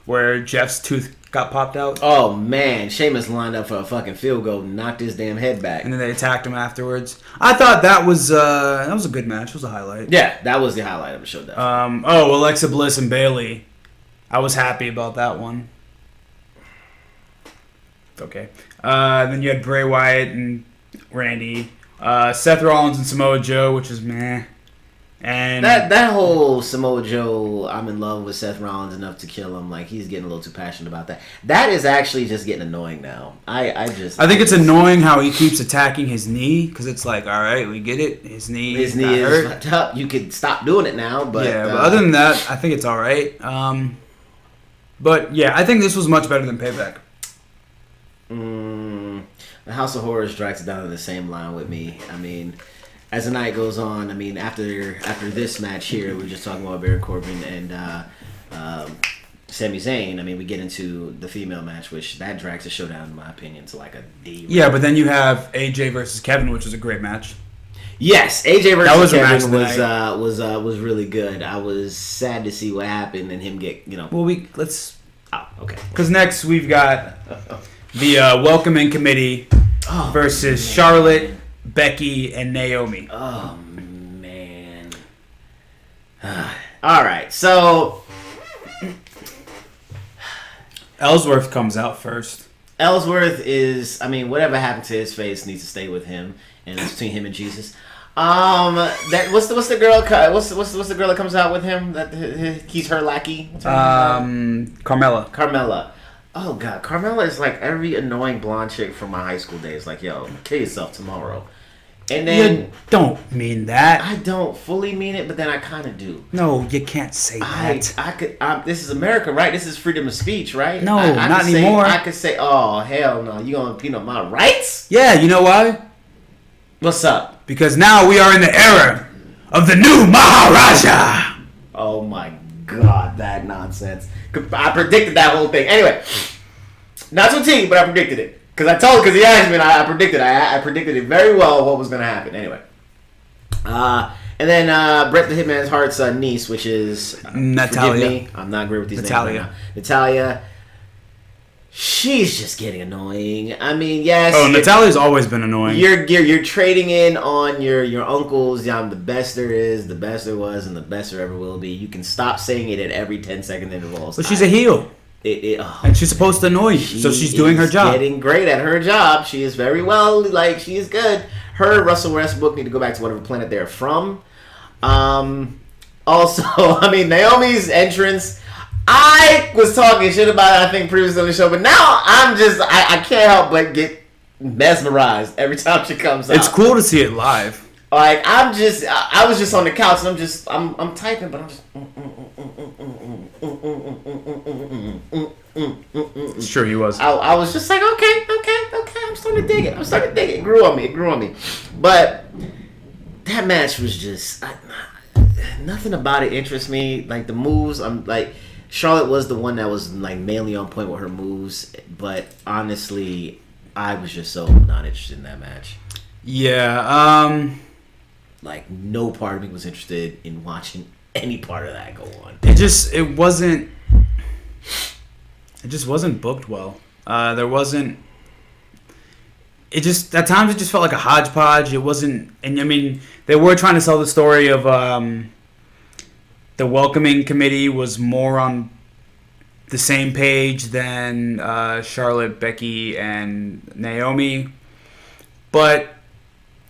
where Jeff's tooth got popped out. Oh man, Sheamus lined up for a fucking field goal and knocked his damn head back. And then they attacked him afterwards. I thought that was a good match. It was a highlight. Yeah, that was the highlight of the show. Alexa Bliss and Bayley. I was happy about that one. Okay. Then you had Bray Wyatt and Randy. Seth Rollins and Samoa Joe, which is meh. And that whole Samoa Joe, I'm in love with Seth Rollins enough to kill him, like he's getting a little too passionate about that. That is actually just getting annoying now. I think it's annoying how he keeps attacking his knee, because it's like, all right, we get it. His knee is fucked up. You could stop doing it now, but but other than that, I think it's all right. But yeah, I think this was much better than Payback. The House of Horrors drags it down to the same line with me. I mean, as the night goes on, I mean, after this match here, we're just talking about Baron Corbin and Sami Zayn. I mean, we get into the female match, which that drags the show down, in my opinion, to like a D. Yeah, but then you have AJ versus Kevin, which was a great match. Yes, AJ versus Kevin was really good. I was sad to see what happened and him get, Well, let's. Oh, okay. Because next we've got the Welcoming Committee versus Charlotte, Becky, and Naomi. Oh man. All right, so Ellsworth comes out first. Ellsworth is, I mean, whatever happened to his face needs to stay with him, and it's between him and Jesus. What's the girl? What's the girl that comes out with him? That he's her lackey. Carmella. Carmella. Oh god, Carmella is like every annoying blonde chick from my high school days. Like, yo, kill yourself tomorrow. And then you don't mean that. I don't fully mean it, but then I kind of do. No, you can't say that. I could. This is America, right? This is freedom of speech, right? No, I not anymore. I could say, oh hell no, you gonna my rights? Yeah, you know why? What's up? Because now we are in the era of the new Maharaja. Oh my god, that nonsense! I predicted that whole thing. Anyway, not so tea, but I predicted it. Because he asked me, and I predicted it very well what was going to happen. Anyway. And then Bret the Hitman Hart's niece, which is... Natalia. Forgive me, I'm not great with these names right now. Natalia. She's just getting annoying. I mean, yes. Oh, Natalia's always been annoying. You're trading in on your uncles. Yeah, I'm the best there is, the best there was, and the best there ever will be. You can stop saying it at every 10-second intervals. But she's a heel. And she's supposed to annoy you, so she's doing her job. Getting great at her job. She is very well, like, she is good. Her and Russell Westbrook need to go back to whatever planet they're from. Also, I mean, Naomi's entrance, I was talking shit about it, I think, previously on the show, but now I'm just, I can't help but get mesmerized every time she comes out. It's cool to see it live. Like, I was just on the couch and I'm typing, but I'm just. It's true, he was. I was just like, okay. I'm starting to dig it. It grew on me. But that match was just nothing about it interests me. Like the moves, I'm like, Charlotte was the one that was like mainly on point with her moves. But honestly, I was just so not interested in that match. Yeah. Like, no part of me was interested in watching any part of that go on. It just wasn't booked well. There wasn't. It just, at times it just felt like a hodgepodge. It wasn't, and I mean, they were trying to sell the story of the Welcoming Committee was more on the same page than Charlotte, Becky, and Naomi, but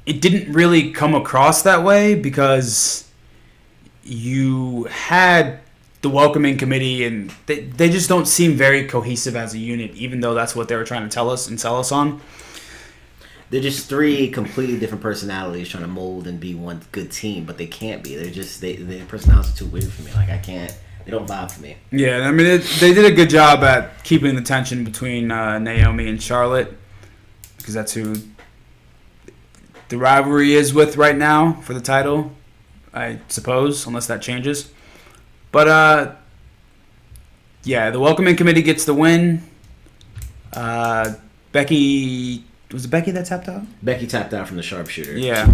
it didn't really come across that way because you had the Welcoming Committee and they just don't seem very cohesive as a unit, even though that's what they were trying to tell us and sell us on. They're just three completely different personalities trying to mold and be one good team, but they can't be. They're just, their personalities are too weird for me. Like, I can't, they don't vibe for me. Yeah, I mean, they did a good job at keeping the tension between Naomi and Charlotte, because that's who the rivalry is with right now for the title, I suppose, unless that changes. But, yeah, the Welcoming Committee gets the win. Becky... Was it Becky that tapped out? Becky tapped out from the sharpshooter. Yeah.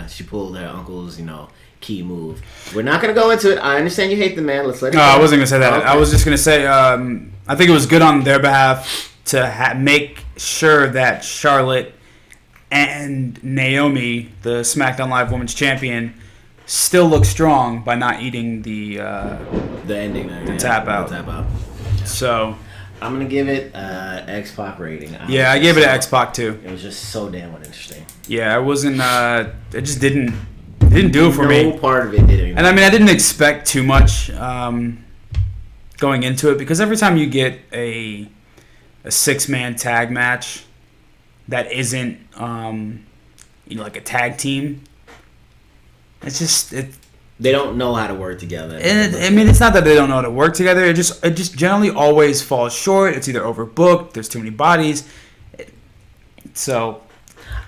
She pulled her uncle's, key move. We're not going to go into it. I understand you hate the man. Let's let it go. I wasn't going to say that. Okay. I was just going to say I think it was good on their behalf to make sure that Charlotte and Naomi, the SmackDown Live Women's Champion, still look strong by not eating the ending, tap out. The tap out. So I'm gonna give it X-Pac rating. I gave it an X-Pac too. It was just so damn uninteresting. Yeah, it wasn't. It just didn't didn't do it for me. No part of it did anything. And I mean, I didn't expect too much going into it because every time you get a 6-man tag match that isn't like a tag team, it's just they don't know how to work together. I mean, it's not that they don't know how to work together. It just generally always falls short. It's either overbooked. There's too many bodies.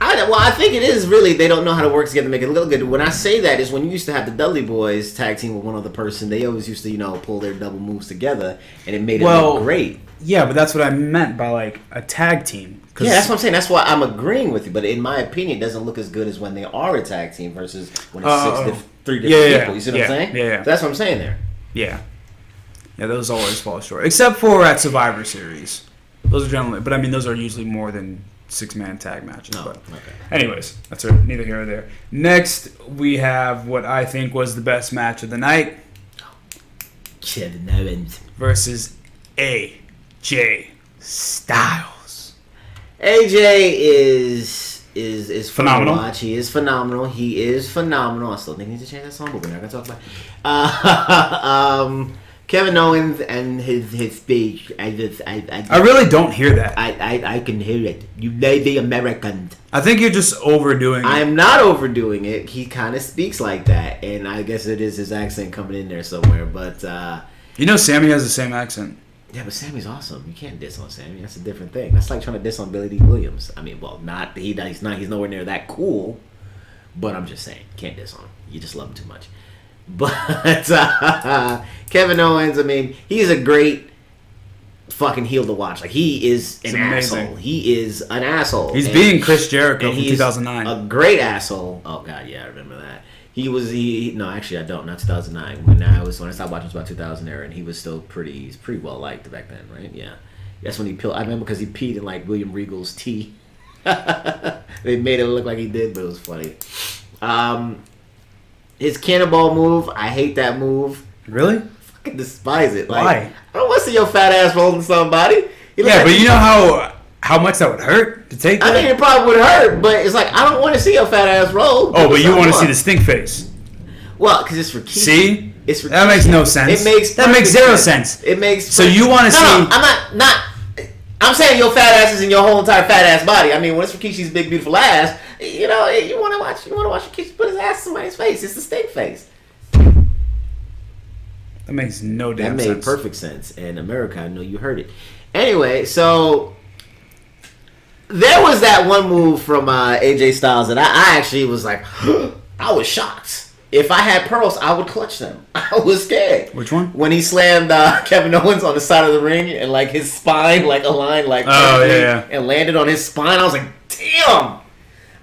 I think it is really they don't know how to work together to make it look good. When I say that is when you used to have the Dudley Boys tag team with one other person, they always used to pull their double moves together, and it made it look great. Yeah, but that's what I meant by like a tag team. Yeah, that's what I'm saying. That's why I'm agreeing with you. But in my opinion, it doesn't look as good as when they are a tag team versus when it's three different people. You see what I'm saying? Yeah. So that's what I'm saying there. Yeah. Yeah, those always fall short. Except for at Survivor Series. Those are generally, but I mean, those are usually more than 6-man tag matches. No, but okay. Anyways, that's neither here nor there. Next, we have what I think was the best match of the night. Kevin Owens versus AJ Styles. AJ is phenomenal. Fun to watch. He is phenomenal. I still think he needs to change that song, but we're not gonna talk about it. Kevin Owens and his speech. I really don't hear that. I can hear it. You lazy Americans. I think you're just overdoing it. I'm not overdoing it. He kind of speaks like that, and I guess it is his accent coming in there somewhere. But Sammy has the same accent. Yeah, but Sammy's awesome. You can't diss on Sammy. That's a different thing. That's like trying to diss on Billy D. Williams. I mean, well, he's nowhere near that cool. But I'm just saying, can't diss on him. You just love him too much. But Kevin Owens, I mean, he's a great fucking heel to watch. Like, he is an asshole. He is an asshole. He's being Chris Jericho from 2009. A great asshole. Oh God, yeah, I remember that. No, actually I don't. Not 2009. When I stopped watching, it was about 2000 era, and he was still he's pretty well liked back then, right? Yeah. That's when I remember because he peed in like William Regal's tea. They made it look like he did, but it was funny. His cannonball move, I hate that move. Really? I fucking despise it. Like, why? I don't want to see your fat ass rolling somebody. Yeah, but you know how much that would hurt to take that? I think it probably would hurt, but it's like, I don't want to see your fat ass roll. Oh, but you want to see the stink face. Well, because it's for Keith. See? It's for that Keith. makes no sense. That makes zero sense. It makes... So you want to see... No, I'm not... I'm saying your fat ass is in your whole entire fat ass body. I mean, when it's Rikishi's big, beautiful ass, you want to watch Rikishi put his ass in somebody's face. It's the stink face. That makes no damn sense. That made perfect sense. And America, I know you heard it. Anyway, so there was that one move from AJ Styles that I actually was like, I was shocked. If I had pearls, I would clutch them. I was scared. Which one? When he slammed Kevin Owens on the side of the ring and like his spine like aligned like and landed on his spine. I was like, damn.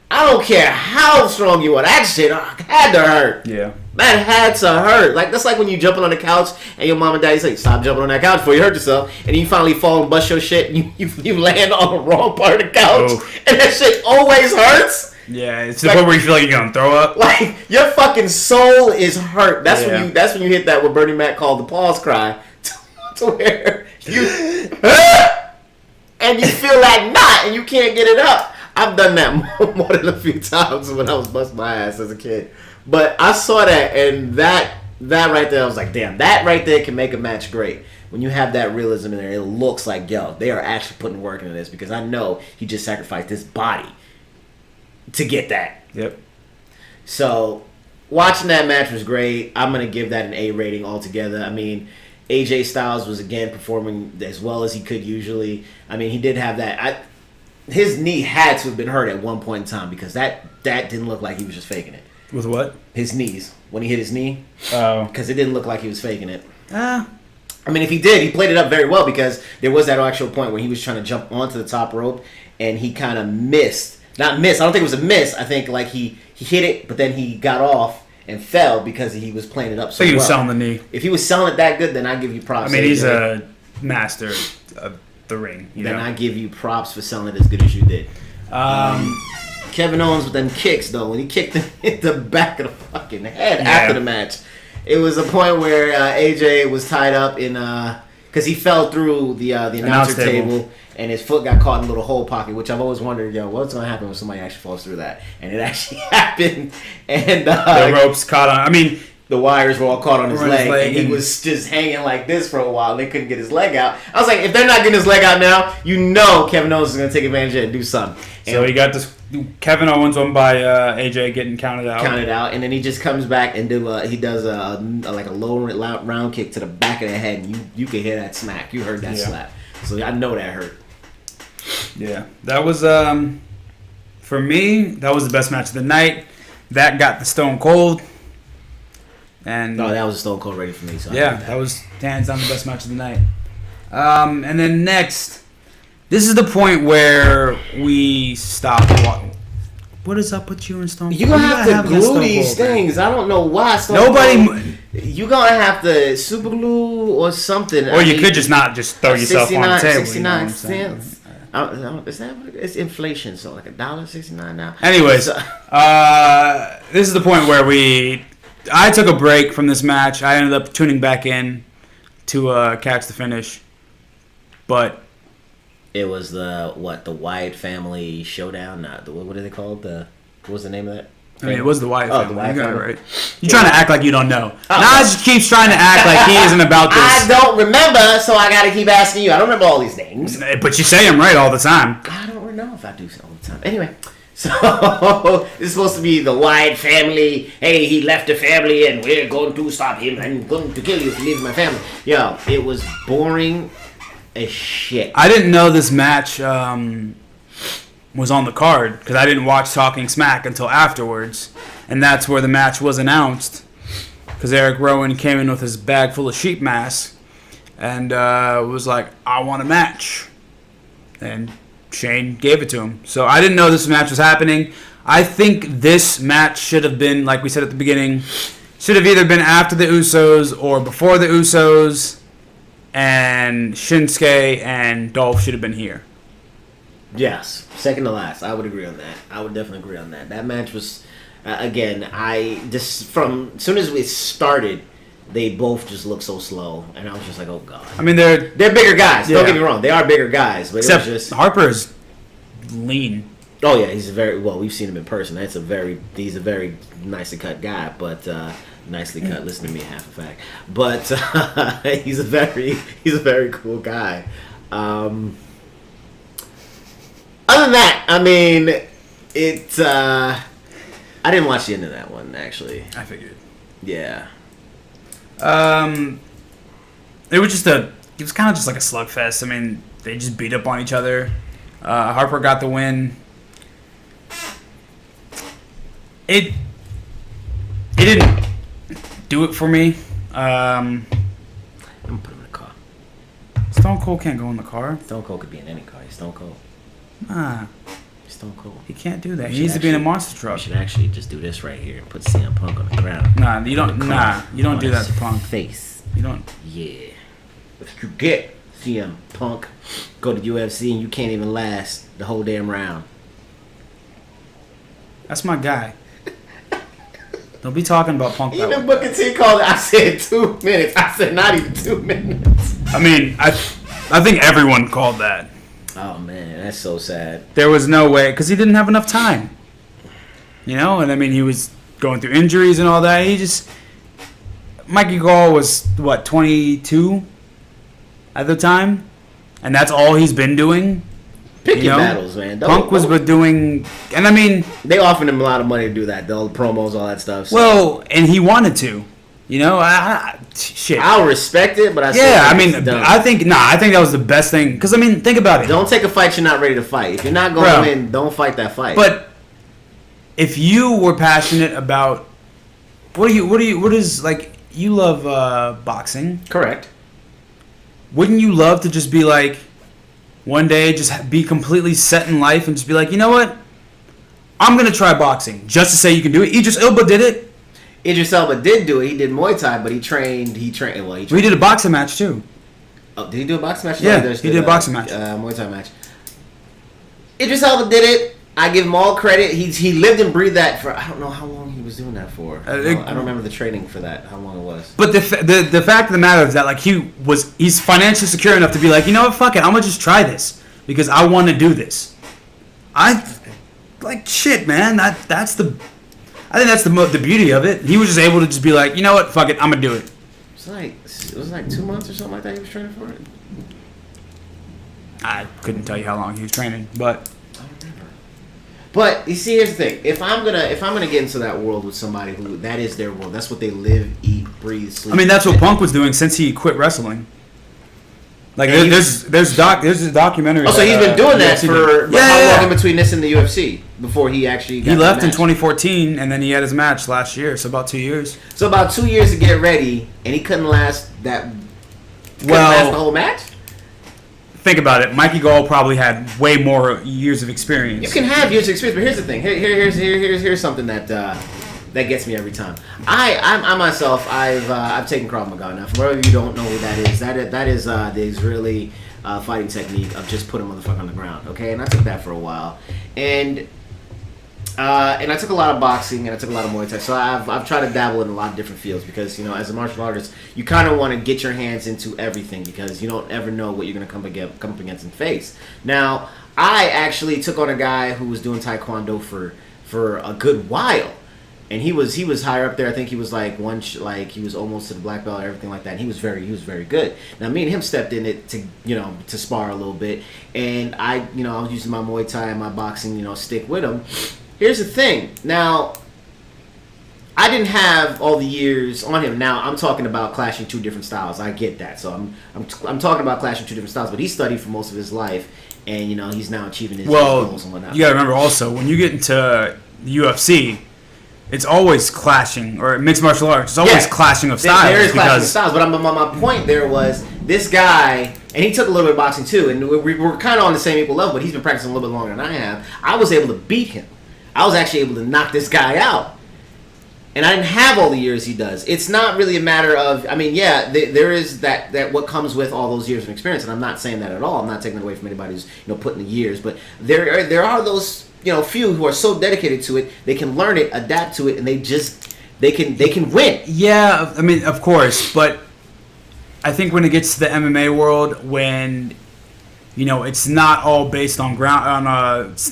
I don't care how strong you are. That shit had to hurt. Yeah. That had to hurt. Like, that's like when you jumping on the couch and your mom and daddy say, stop jumping on that couch before you hurt yourself. And you finally fall and bust your shit and you land on the wrong part of the couch. Oh. And that shit always hurts. Yeah, it's the point where you feel like you're gonna throw up. Like, your fucking soul is hurt. That's when you hit that what Bernie Mac called the pause cry. To where you and you feel that knot and you can't get it up. I've done that more than a few times when I was busting my ass as a kid. But I saw that, and that right there, I was like, damn, that right there can make a match great. When you have that realism in there, it looks like, yo, they are actually putting work into this because I know he just sacrificed his body to get that. Yep. So, watching that match was great. I'm going to give that an A rating altogether. I mean, AJ Styles was, again, performing as well as he could usually. I mean, he did have that. His knee had to have been hurt at one point in time because that didn't look like he was just faking it. With what? His knees. When he hit his knee. Oh. Because it didn't look like he was faking it. I mean, if he did, he played it up very well because there was that actual point where he was trying to jump onto the top rope and he kind of missed. Not missed. I don't think it was a miss. I think like he hit it, but then he got off and fell because he was playing it up so well. He was selling the knee. If he was selling it that good, then I give you props. I mean, he's a master of the ring. Then I give you props for selling it as good as you did. Kevin Owens with them kicks, though, when he kicked him in the back of the fucking head after the match. It was a point where AJ was tied up in... because he fell through the announcer table. And his foot got caught in a little hole pocket, which I've always wondered, what's going to happen when somebody actually falls through that? And it actually happened. And the ropes caught on. I mean, the wires were all caught on his leg, and he was just hanging like this for a while. And they couldn't get his leg out. I was like, if they're not getting his leg out now, Kevin Owens is going to take advantage of it and do something. And so he got this. Kevin Owens won by AJ getting counted out. And then he just comes back and he does a low round kick to the back of the head, and you can hear that smack. You heard that slap, so I know that hurt. Yeah, that was for me. That was the best match of the night. That got the Stone Cold, and that was a Stone Cold rating for me. So that was hands down the best match of the night. And then next, this is the point where we stop. What is up with you and Stone Cold? You're gonna have to glue these things. I don't know why. You're gonna have to super glue or something. Or you could just not just throw yourself on the table. 69 cents. It's inflation, so like $1.69 now. Anyways, this is the point where I took a break from this match. I ended up tuning back in to catch the finish, but it was the Wyatt family showdown. What are they called? What was the name of that? I mean, it was the Wyatt family. The Wyatt family. Right. You're trying to act like you don't know. Nas keeps trying to act like he isn't about this. I don't remember, so I got to keep asking you. I don't remember all these names. But you say them right all the time. I don't know if I do all the time. Anyway, so it's supposed to be the Wyatt family. Hey, he left the family, and we're going to stop him. I'm going to kill you if you leave my family. Yo, it was boring as shit. I didn't know this match was on the card because I didn't watch Talking Smack until afterwards, and that's where the match was announced because Eric Rowan came in with his bag full of sheep masks and was like, I want a match, and Shane gave it to him. So I didn't know this match was happening. I think this match should have been, like we said at the beginning, should have either been after the Usos or before the Usos, and Shinsuke and Dolph should have been here. Yes, second to last. I would agree on that. I would definitely agree on that. That match was, again, as soon as we started, they both just looked so slow, and I was just like, oh god. I mean, they're bigger guys. Don't get me wrong, they are bigger guys, but except it was just Harper is lean. Oh yeah, he's we've seen him in person. He's a very nicely cut guy, but nicely cut. Listen to me, half a fact. But he's a very cool guy. Other than that, I mean, I didn't watch the end of that one, actually. I figured. Yeah. It was kind of just like a slugfest. I mean, they just beat up on each other. Harper got the win. It didn't do it for me. I'm gonna put him in a car. Stone Cold can't go in the car. Stone Cold could be in any car. He's Stone Cold. Nah. Stone Cold. He can't do that. He needs to be in a monster truck. You should actually just do this right here and put CM Punk on the ground. Nah, you don't. You don't do that to Punk. Face. You don't. Yeah. If you get CM Punk, go to UFC and you can't even last the whole damn round. That's my guy. Don't be talking about Punk. Even Booker T called it. I said 2 minutes. I said not even 2 minutes. I mean, I think everyone called that. Oh man, that's so sad. There was no way because he didn't have enough time. You know, and I mean he was going through injuries and all that. Mikey Gall was 22 at the time, and that's all he's been doing. Pick your battles, man. Punk was doing, and I mean they offered him a lot of money to do that, all the promos, all that stuff. So. Well, and he wanted to. You know, shit. I'll respect it, but I think that was the best thing because I mean, think about it. Don't take a fight you're not ready to fight. If you're not going to win, don't fight that fight. But if you were passionate about what is like you love boxing, correct? Wouldn't you love to just be like one day just be completely set in life and just be like, you know what? I'm gonna try boxing just to say you can do it. Idris Elba did it. Idris Elba did do it. He did Muay Thai, but he trained. Well, he did a boxing match too. Oh, did he do a boxing match? Yeah, he did a boxing match. Muay Thai match. Idris Elba did it. I give him all credit. He lived and breathed that for, I don't know how long he was doing that for. I don't remember the training for that, how long it was. But the fact of the matter is that like he's financially secure enough to be like, you know what, fuck it, I'm gonna just try this because I want to do this. Shit, man. I think that's the beauty of it. He was just able to just be like, you know what, fuck it, I'm gonna do it. It was like 2 months or something like that he was training for it. I couldn't tell you how long he was training, but I don't remember. But you see, here's the thing: if I'm gonna get into that world with somebody who that is their world, that's what they live, eat, breathe, sleep. I mean, that's what Punk was doing since he quit wrestling. Like there's a documentary. Oh, so he's been doing that for how long in between this and the UFC before he actually got he left in 2014 and then he had his match last year, so about 2 years. So about 2 years to get ready, and he couldn't last that. Last the whole match. Think about it. Mikey Gall probably had way more years of experience. You can have years of experience, but here's the thing. Here's something that gets me every time. I myself, I've taken Krav Maga. Now, for whatever you don't know what that is, that is the Israeli fighting technique of just put a motherfucker on the ground. Okay, and I took that for a while, and I took a lot of boxing and I took a lot of Muay Thai. So I've tried to dabble in a lot of different fields because, you know, as a martial artist, you kind of want to get your hands into everything because you don't ever know what you're going to come up against and face. Now, I actually took on a guy who was doing Taekwondo for a good while. And he was higher up there. I think he was he was almost to the black belt or everything like that. And he was very good. Now me and him stepped in it to spar a little bit. And I was using my Muay Thai and my boxing, stick with him. Here's the thing. Now, I didn't have all the years on him. Now I'm talking about clashing two different styles. I get that. So I'm talking about clashing two different styles. But he studied for most of his life, and he's now achieving his goals and whatnot. You got to remember also when you get into the UFC. It's always clashing, or mixed martial arts. It's always clashing of styles. There is clashing of styles, but my point there was this guy, and he took a little bit of boxing too, and we're kind of on the same equal level, but he's been practicing a little bit longer than I have. I was able to beat him. I was actually able to knock this guy out. And I didn't have all the years he does. It's not really a matter of, there is that what comes with all those years of experience, and I'm not saying that at all. I'm not taking it away from anybody who's putting the years, but there are those few who are so dedicated to it, they can learn it, adapt to it, and they can win. Yeah, I mean, of course, but I think when it gets to the MMA world, when it's not all based on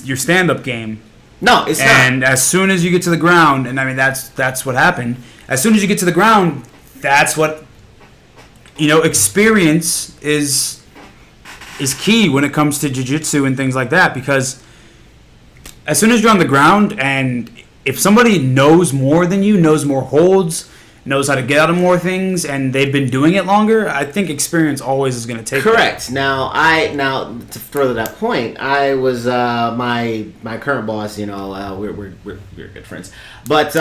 your stand-up game. No, it's not. And as soon as you get to the ground, and I mean that's what happened. As soon as you get to the ground, that's what experience is key when it comes to jiu-jitsu and things like that, because as soon as you're on the ground, and if somebody knows more than you, knows more holds, knows how to get out of more things, and they've been doing it longer, I think experience always is going to take. Correct. Now to further that point, I was my current boss. We're good friends, but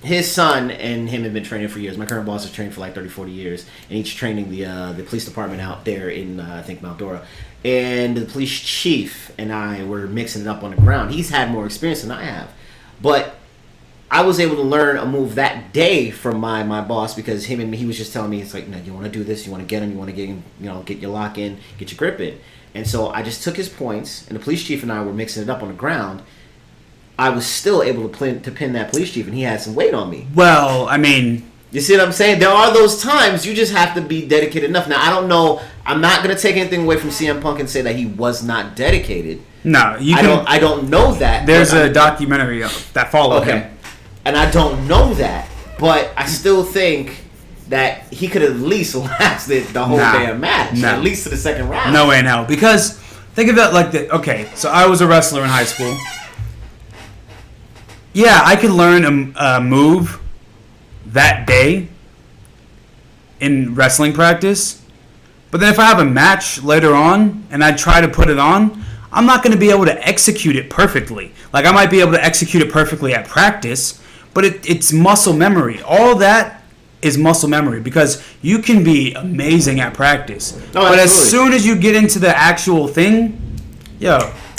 his son and him have been training for years. My current boss has trained for like 30, 40 years, and he's training the police department out there in I think Mount Dora. And the police chief and I were mixing it up on the ground. He's had more experience than I have, but I was able to learn a move that day from my boss, because he was just telling me, it's like, no, you want to do this, you want to get him, you want to get him, get your lock in, get your grip in. And so I just took his points, and the police chief and I were mixing it up on the ground. I was still able to pin that police chief, and he had some weight on me. Well, I mean, you see what I'm saying? There are those times you just have to be dedicated enough. Now, I don't know. I'm not going to take anything away from CM Punk and say that he was not dedicated. No, I don't know that. There's a documentary that followed him. And I don't know that, but I still think that he could at least lasted the whole damn match, at least to the second round. No way in hell. Because think of it like this. Okay, so I was a wrestler in high school. Yeah, I could learn a move that day in wrestling practice, but then if I have a match later on and I try to put it on, I'm not going to be able to execute it perfectly. Like, I might be able to execute it perfectly at practice, but it's muscle memory. All that is muscle memory, because you can be amazing at practice. Oh, but absolutely. As soon as you get into the actual thing,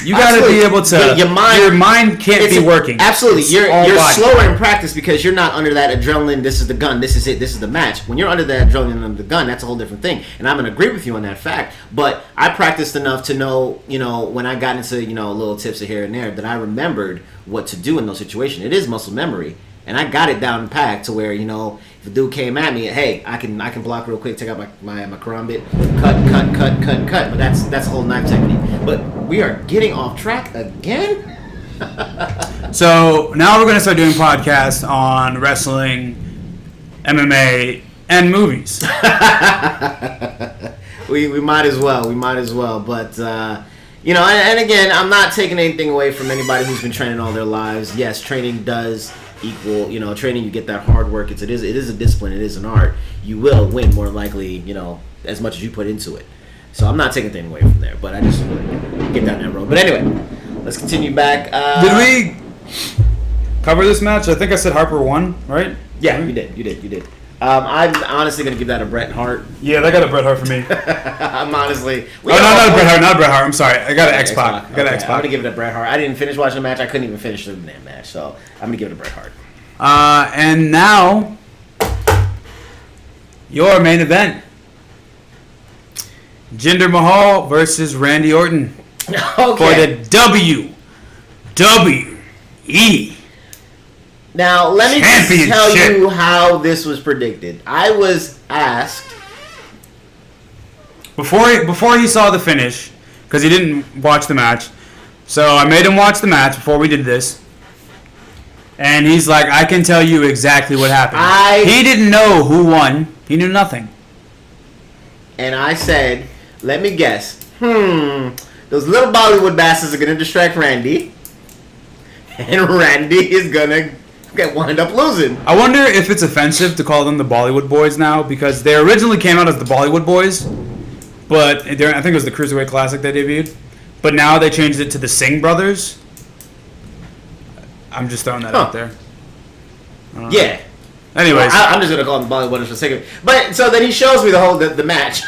You got to be able to. Your mind can't be working. Absolutely, you're body. slower in practice because you're not under that adrenaline. This is the gun. This is it. This is the match. When you're under that adrenaline of the gun, that's a whole different thing. And I'm gonna agree with you on that fact. But I practiced enough to know, when I got into little tips here and there, that I remembered what to do in those situations. It is muscle memory. And I got it down packed to where, if a dude came at me, hey, I can block real quick, take out my karambit, cut. But that's a whole knife technique. But we are getting off track again. So now we're going to start doing podcasts on wrestling, MMA, and movies. we might as well. But, and again, I'm not taking anything away from anybody who's been training all their lives. Yes, training does equal, training, you get that hard work. It is a discipline. It is an art. You will win more likely, as much as you put into it. So I'm not taking anything away from there, but I just want to get down that road. But anyway, let's continue back. Did we cover this match? I think I said Harper won, right? Yeah, you did. I'm honestly going to give that a Bret Hart. Yeah, that got a Bret Hart for me. I'm honestly... not Bret Hart. I'm sorry. I got an X-Pac. I'm going to give it a Bret Hart. I didn't finish watching the match. I couldn't even finish the damn match. So I'm going to give it a Bret Hart. And now, your main event. Jinder Mahal versus Randy Orton. Okay. For the WWE. Now, let me just tell you how this was predicted. I was asked... Before he saw the finish, because he didn't watch the match, so I made him watch the match before we did this. And he's like, I can tell you exactly what happened. He didn't know who won. He knew nothing. And I said, let me guess. Those little Bollywood bastards are going to distract Randy. And Randy is going to wind up losing. I wonder if it's offensive to call them the Bollywood Boys now, because they originally came out as the Bollywood Boys, but I think it was the Cruiserweight Classic they debuted. But now they changed it to the Singh Brothers. I'm just throwing that out there. Yeah. Anyways, I'm just gonna call them Bollywood for a second. But so then he shows me the match.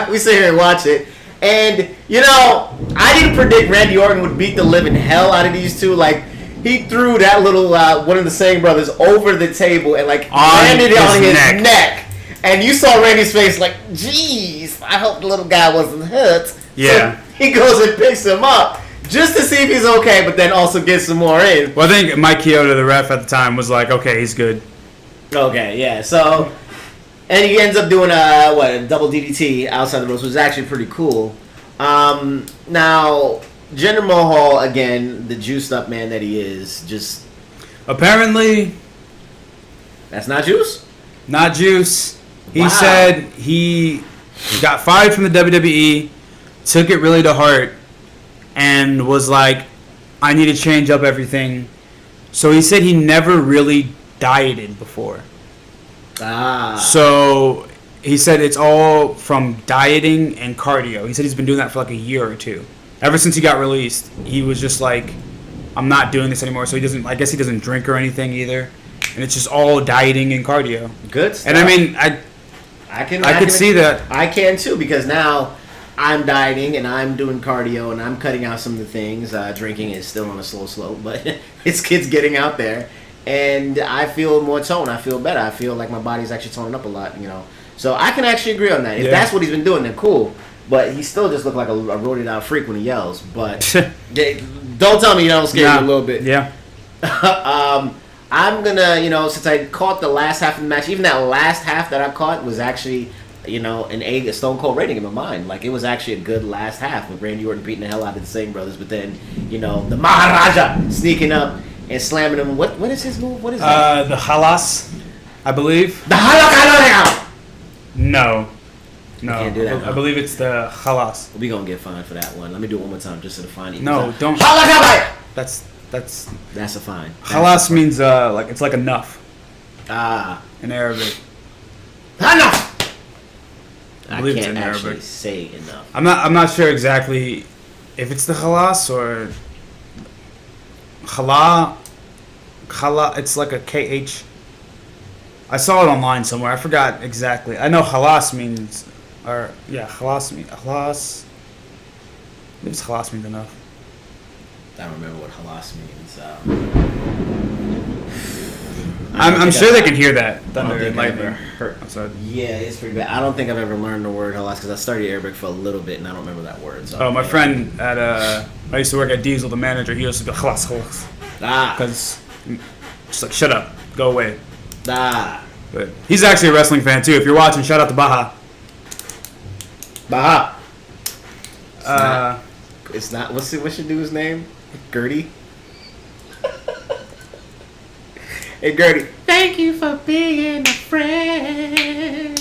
We sit here and watch it, and I didn't predict Randy Orton would beat the living hell out of these two. Like, he threw that little one of the Singh brothers over the table and landed on his neck. And you saw Randy's face like, "Jeez, I hope the little guy wasn't hurt." Yeah. So he goes and picks him up just to see if he's okay, but then also gets some more in. Well, I think Mike Chioda, the ref at the time, was like, "Okay, he's good." Okay, yeah. So, and he ends up doing a double DDT outside the ropes, which is actually pretty cool. Now, Jinder Mahal, again, the juiced up man that he is, just apparently that's not juice. Not juice. He said he got fired from the WWE, took it really to heart, and was like, I need to change up everything. So he said he never really dieted before. So he said it's all from dieting and cardio. He said he's been doing that for like a year or two. Ever since he got released, he was just like, I'm not doing this anymore. So I guess he doesn't drink or anything either. And it's just all dieting and cardio. Good stuff. And I mean, I can see that. I can too, because now I'm dieting and I'm doing cardio and I'm cutting out some of the things. Drinking is still on a slow slope, but it's getting out there. And I feel more toned. I feel better. I feel like my body's actually toning up a lot, So I can actually agree on that. If that's what he's been doing, then cool. But he still just looked like a roided out freak when he yells. But don't tell me you don't scare me a little bit. Yeah. I'm gonna, since I caught the last half of the match, even that last half that I caught was actually, a Stone Cold rating in my mind. Like, it was actually a good last half with Randy Orton beating the hell out of the Singh brothers, but then, the Maharaja sneaking up and slamming him. What is his move? What is that? The Halas, I believe. The Halas! No. Can't do that. I believe it's the Halas. We gonna get fined for that one. Let me do it one more time just to define it. No, don't. That's a fine. Halas means it's like enough. In Arabic. Enough. I believe can't it's in actually Arabic. say enough. I'm not sure exactly if it's the Halas or Khala. It's like a KH. I saw it online somewhere. I forgot exactly. I know Halas means, Halas means, Halas. Maybe Halas means enough. I don't remember what halas means. I'm sure they can hear that thunder think and I've lightning. ever heard. Outside. Yeah, it's pretty bad. I don't think I've ever learned the word halas because I studied Arabic for a little bit and I don't remember that word. So Oh, my friend at I used to work at Diesel, the manager. He used to be khalas because just like shut up, go away. But he's actually a wrestling fan too. If you're watching, shout out to Baha. Baha. It's not. What's your dude's name? Gertie. Hey, Gertie. Thank you for being a friend.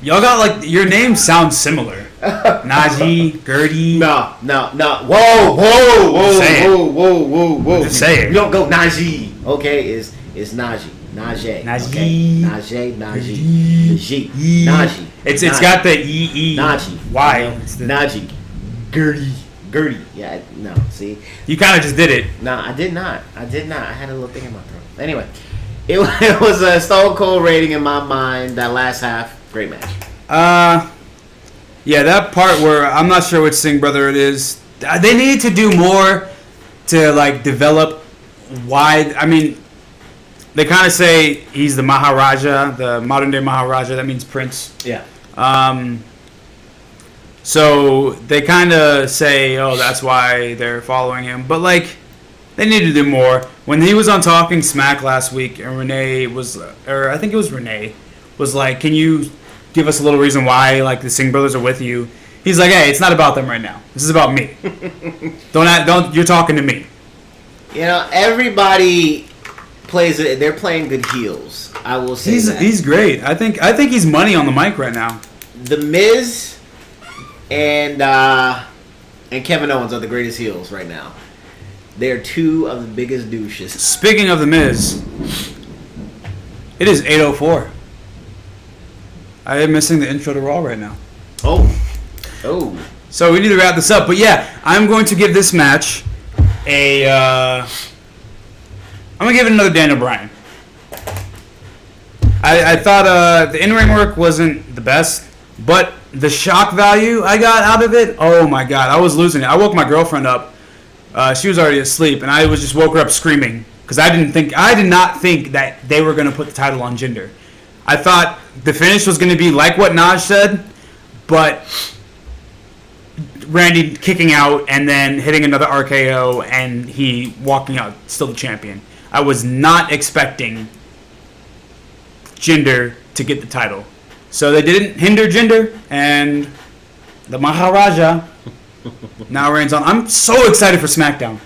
Y'all got like your names sound similar. Najee, Gertie. No. Whoa. Just say it. You don't go Najee. Okay, it's Najee. Najee. Okay? Najee. It's got the E. Najee. Why? Najee. Gertie. Yeah, no. See? You kind of just did it. No, I did not. I had a little thing in my throat. Anyway, it was a Stone Cold rating in my mind. That last half, great match. Yeah, that part where I'm not sure which Singh brother it is. They need to do more to like develop why. I mean, they kind of say he's the Maharaja, the modern day Maharaja. That means prince. Yeah. So they kind of say, oh, that's why they're following him. But, like, they need to do more. When he was on Talking Smack last week, and Renee was, or I think it was Renee, was like, can you give us a little reason why, like, the Singh brothers are with you? He's like, hey, it's not about them right now. This is about me. Don't, you're talking to me. You know, everybody plays it. They're playing good heels. I will say that. He's great. I think he's money on the mic right now. The Miz and Kevin Owens are the greatest heels right now. They're two of the biggest douches. Speaking of The Miz, it is 8:04. I am missing the intro to Raw right now. Oh. So we need to wrap this up. But yeah, I'm going to give this match I'm going to give it another Daniel Bryan. I thought the in-ring work wasn't the best, but the shock value I got out of it, oh my god, I was losing it. I woke my girlfriend up. She was already asleep, and I just woke her up screaming because I did not think that they were going to put the title on Jinder. I thought the finish was going to be like what Naj said, but Randy kicking out and then hitting another RKO and he walking out still the champion. I was not expecting Jinder to get the title. So they didn't hinder Jinder, and the Maharaja now reigns on. I'm so excited for SmackDown.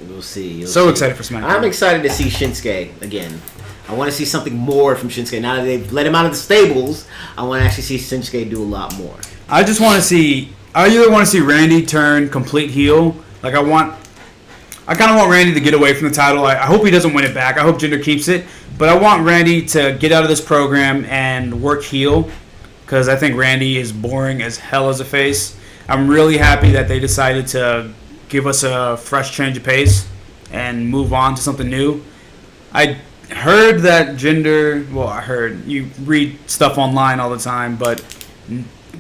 We'll see. Excited for SmackDown. I'm excited to see Shinsuke again. I want to see something more from Shinsuke. Now that they've let him out of the stables, I want to actually see Shinsuke do a lot more. I either want to see Randy turn complete heel. Like I kind of want Randy to get away from the title. I hope he doesn't win it back. I hope Jinder keeps it. But I want Randy to get out of this program and work heel because I think Randy is boring as hell as a face. I'm really happy that they decided to give us a fresh change of pace and move on to something new. I heard that Jinder... Well, I heard. You read stuff online all the time, but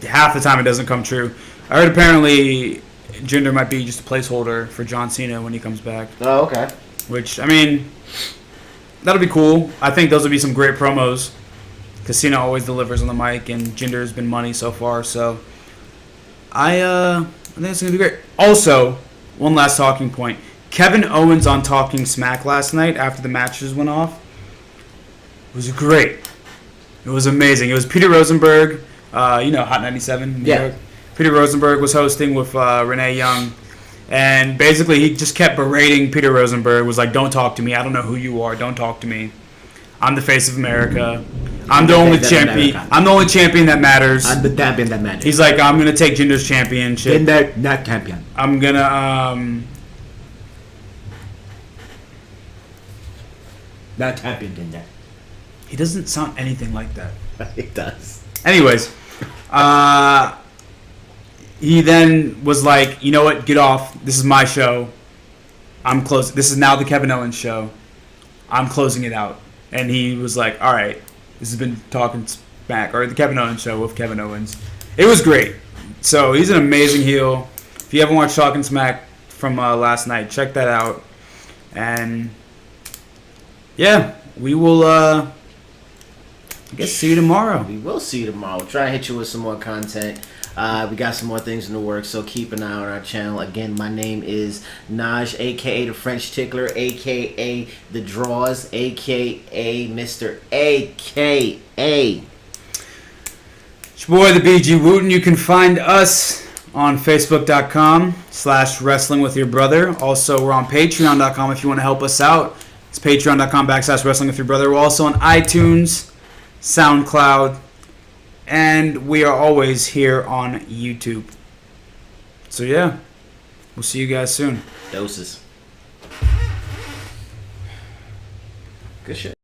half the time it doesn't come true. I heard apparently Jinder might be just a placeholder for John Cena when he comes back. Oh, okay. Which, I mean, that'll be cool. I think those will be some great promos. Because Cena always delivers on the mic, and Jinder's been money so far. So, I think it's going to be great. Also, one last talking point. Kevin Owens on Talking Smack last night after the matches went off. It was great. It was amazing. It was Peter Rosenberg, Hot 97. New York. Peter Rosenberg was hosting with Renee Young. And basically, he just kept berating Peter Rosenberg. Was like, don't talk to me. I don't know who you are. Don't talk to me. I'm the face of America. I'm the only champion. I'm the only champion that matters. I'm the champion that matters. He's like, I'm going to take Jinder's championship. Jinder, not champion. I'm going to... Not champion, Jinder. He doesn't sound anything like that. It does. Anyways, he then was like, you know what, get off. This is my show. I'm closing. This is now the Kevin Owens show. I'm closing it out. And he was like, all right, this has been Talking Smack, or the Kevin Owens show with Kevin Owens. It was great. So he's an amazing heel. If you haven't watched Talking Smack from last night, check that out. And yeah, we will. I guess see you tomorrow. We will see you tomorrow. We'll try to hit you with some more content. We got some more things in the works, so keep an eye on our channel. Again, my name is Naj, a.k.a. the French Tickler, a.k.a. the Draws, a.k.a. Mr. a.k.a. It's your boy, the BG Wooten. You can find us on Facebook.com/Wrestling with Your Brother. Also, we're on Patreon.com if you want to help us out. It's Patreon.com/Wrestling with Your Brother. We're also on iTunes, SoundCloud, and we are always here on YouTube. So yeah, we'll see you guys soon. Doses. Good shit.